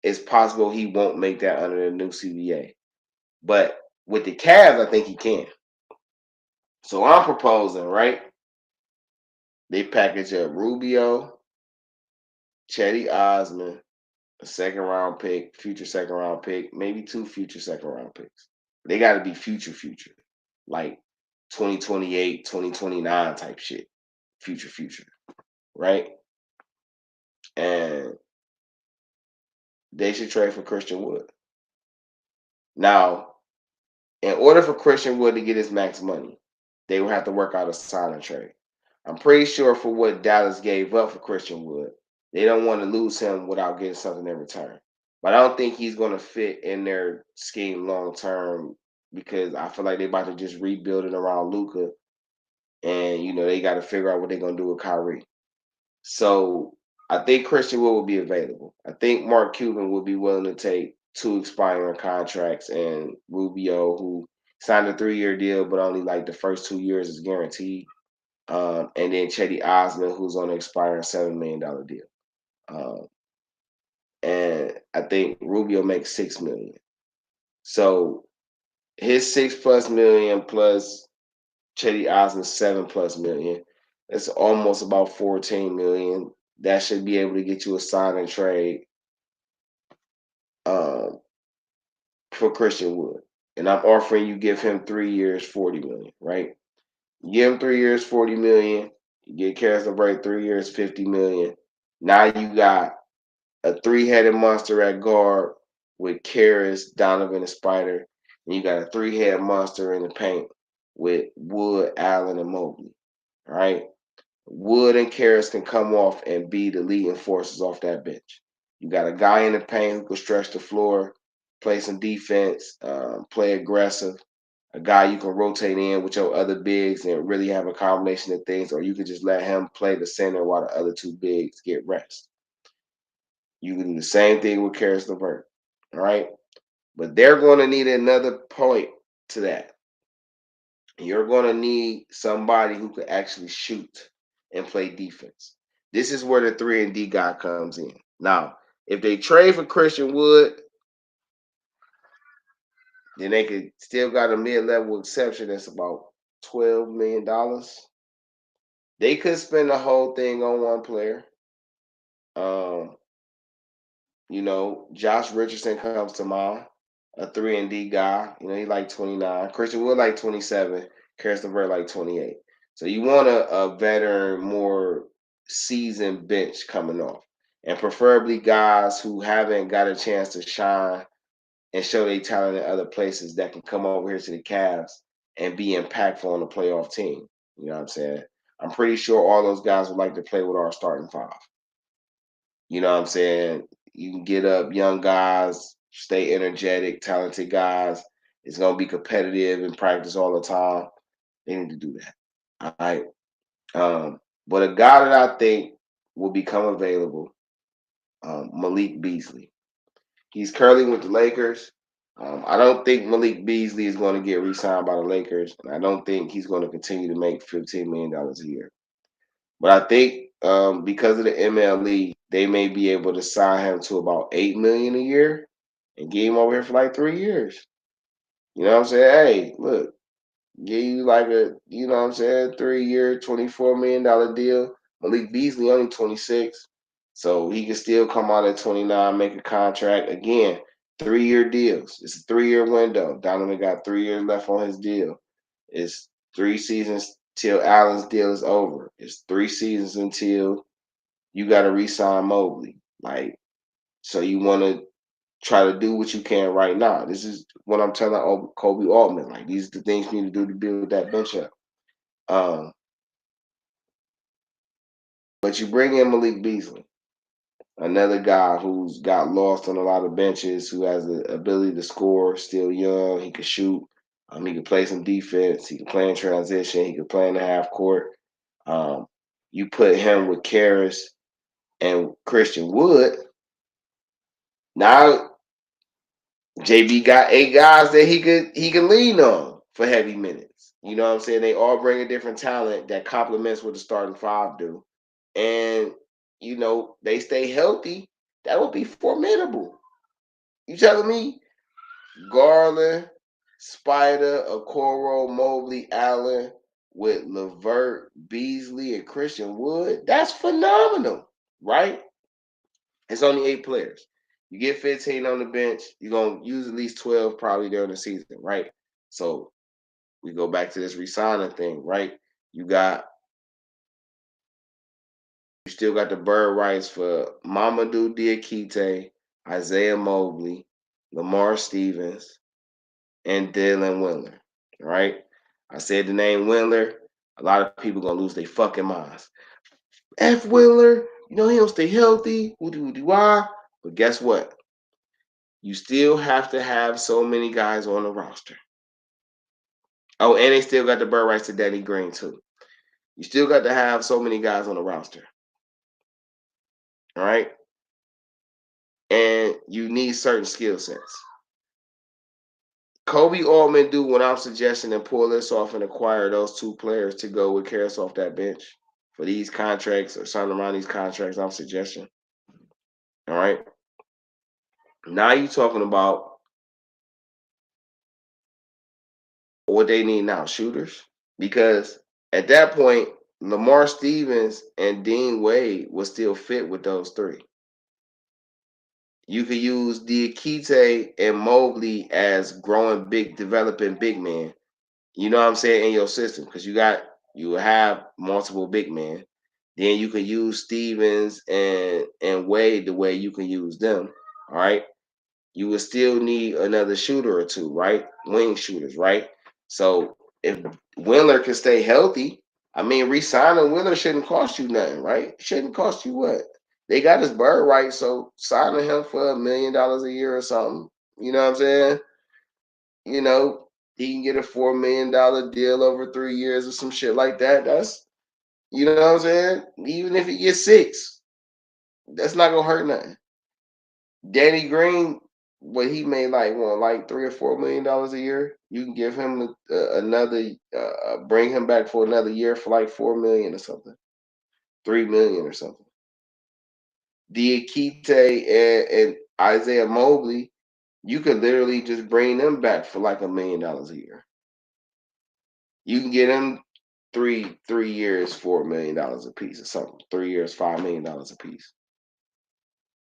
It's possible he won't make that under the new CBA. But with the Cavs, I think he can. So I'm proposing, right? They package up Rubio, Chetty Osman, a second-round pick, future second-round pick, maybe 2 future second-round picks. They got to be future, like 2028, 2029 type shit. Future, right? And they should trade for Christian Wood. Now, in order for Christian Wood to get his max money, they will have to work out a sign and trade. I'm pretty sure for what Dallas gave up for Christian Wood, they don't want to lose him without getting something in return. But I don't think he's going to fit in their scheme long term because I feel like they're about to just rebuild it around Luka. And, they got to figure out what they're going to do with Kyrie. So I think Christian Wood will be available. I think Mark Cuban will be willing to take 2 expiring contracts, and Rubio, who signed a 3-year deal, but only like the first 2 years is guaranteed. And then Chetty Osman, who's on an expiring $7 million deal. and I think Rubio makes $6 million. So his $6+ million plus Chetty Osmond's $7+ million. That's almost about $14 million. That should be able to get you a sign and trade for Christian Wood. And I'm offering you give him 3 years, $40 million, right? You give him 3 years, $40 million. You get Karis LeVert 3 years, $50 million. Now you got a 3-headed monster at guard with Karis, Donovan, and Spider. And you got a 3-head monster in the paint with Wood, Allen, and Mobley. All right? Wood and Karis can come off and be the leading forces off that bench. You got a guy in the paint who can stretch the floor, play some defense, play aggressive. A guy you can rotate in with your other bigs and really have a combination of things, or you could just let him play the center while the other 2 bigs get rest. You can do the same thing with Karis LeVert, all right? But they're going to need another point to that. You're going to need somebody who can actually shoot and play defense. This is where the 3-and-D guy comes in. Now, if they trade for Christian Wood, then they could still got a mid-level exception that's about $12 million. They could spend the whole thing on one player. Josh Richardson comes to mind, a 3-and-D guy. He like 29. Christian Wood like 27. Karis LeVert like 28. So you want a veteran, more seasoned bench coming off, and preferably guys who haven't got a chance to shine and show their talent in other places that can come over here to the Cavs and be impactful on the playoff team. You know what I'm saying? I'm pretty sure all those guys would like to play with our starting 5. You know what I'm saying? You can get up young guys, stay energetic, talented guys. It's going to be competitive in practice all the time. They need to do that. All right. But a guy that I think will become available, Malik Beasley. He's currently with the Lakers. I don't think Malik Beasley is going to get re-signed by the Lakers, and I don't think he's going to continue to make $15 million a year. But I think because of the MLE, they may be able to sign him to about $8 million a year and get him over here for like 3 years. You know what I'm saying? Hey, look, give you like a, 3-year, $24 million deal. Malik Beasley only 26, so he can still come out at 29, make a contract. Again, 3-year deals. It's a 3-year window. Donovan got 3 years left on his deal. It's 3 seasons till Allen's deal is over. It's 3 seasons until you got to re-sign Mobley. So you want to try to do what you can right now. This is what I'm telling Kobe Altman. These are the things you need to do to build that bench up. But you bring in Malik Beasley, another guy who's got lost on a lot of benches, who has the ability to score, still young. He can shoot. He can play some defense. He can play in transition. He can play in the half court. You put him with Karis and Christian Wood. Now JB got 8 guys that he could lean on for heavy minutes. You know what I'm saying? They all bring a different talent that complements what the starting 5 do. And, they stay healthy. That would be formidable. You telling me Garland, Spider, Okoro, Mobley, Allen with LeVert, Beasley, and Christian Wood? That's phenomenal, right? It's only 8 players. You get 15 on the bench, you're going to use at least 12 probably during the season, right? So we go back to this re-signing thing, right? You still got the bird rights for Mamadou Diakite, Isaiah Mobley, Lamar Stevens, and Dylan Windler, right? I said the name Windler. A lot of people going to lose their fucking minds. F. Windler, he don't stay healthy. Why? But guess what? You still have to have so many guys on the roster. Oh, and they still got the bird rights to Danny Green, too. You still got to have so many guys on the roster. All right? And you need certain skill sets. Kobe Altman do what I'm suggesting and pull this off and acquire those 2 players to go with Karis off that bench for these contracts or something around these contracts I'm suggesting. All right? Now you're talking about what they need now, shooters. Because at that point, Lamar Stevens and Dean Wade will still fit with those three. You could use Diakite and Mobley as growing big, developing big men. You know what I'm saying, in your system, because you have multiple big men. Then you can use Stevens and Wade the way you can use them. All right. You would still need another shooter or two, right? Wing shooters, right? So if Wheeler can stay healthy, I mean, re-signing Wheeler shouldn't cost you nothing, right? Shouldn't cost you what? They got his bird right, so signing him for $1 million a year or something. You know what I'm saying? You know, he can get a $4 million deal over 3 years or some shit like that. That's, you know what I'm saying? Even if he gets 6, that's not gonna hurt nothing. Danny Green, what he made like $3 or $4 million a year. You can give him another, bring him back for another year for like $4 million or something, $3 million or something. Diakite and Isaiah Mobley, you could literally just bring them back for like $1 million a year. You can get them 3 years, $4 million a piece or something. 3 years, $5 million a piece.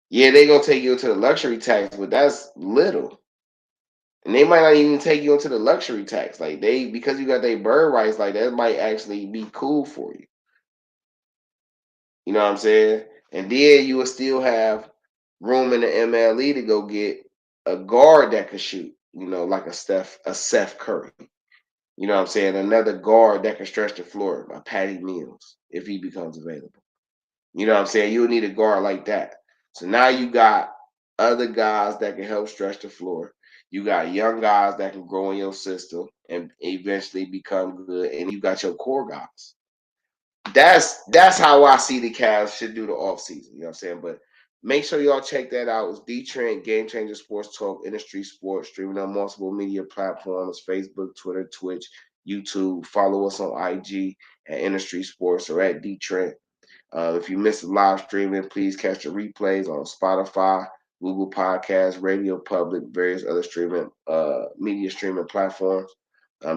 Yeah, they gonna take you into the luxury tax, but that's little. And they might not even take you into the luxury tax. Like because you got their bird rights, like that might actually be cool for you. You know what I'm saying? And then you will still have room in the MLE to go get a guard that can shoot, like a Seth Curry. You know what I'm saying? Another guard that can stretch the floor, a Patty Mills, if he becomes available. You know what I'm saying? You'll need a guard like that. So now you got other guys that can help stretch the floor. You got young guys that can grow in your system and eventually become good. And you got your core guys. That's how I see the Cavs should do the offseason. You know what I'm saying? But make sure y'all check that out. It's DeeTrynt, Game Changer Sports Talk, InDaStreetzSportz, streaming on multiple media platforms, Facebook, Twitter, Twitch, YouTube. Follow us on IG at InDaStreetzSportz or at DeeTrynt. If you missed the live streaming, please catch the replays on Spotify, Google Podcasts, Radio Public, various other streaming media streaming platforms.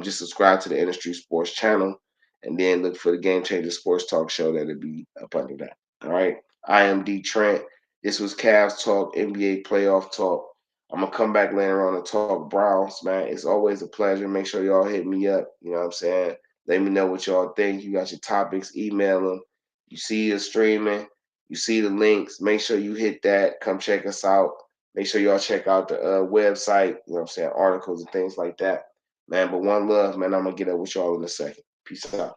Just subscribe to the InDaStreetzSportz channel, and then look for the Game Changer Sports Talk show that'll be up under that. All right. I am DeeTrynt. This was Cavs Talk, NBA Playoff Talk. I'm gonna come back later on and talk Browns, man. It's always a pleasure. Make sure y'all hit me up. You know what I'm saying? Let me know what y'all think. You got your topics, email them. You see us streaming, you see the links. Make sure you hit that. Come check us out. Make sure y'all check out the website, you know what I'm saying, articles and things like that. Man, but one love, man. I'm going to get up with y'all in a second. Peace out.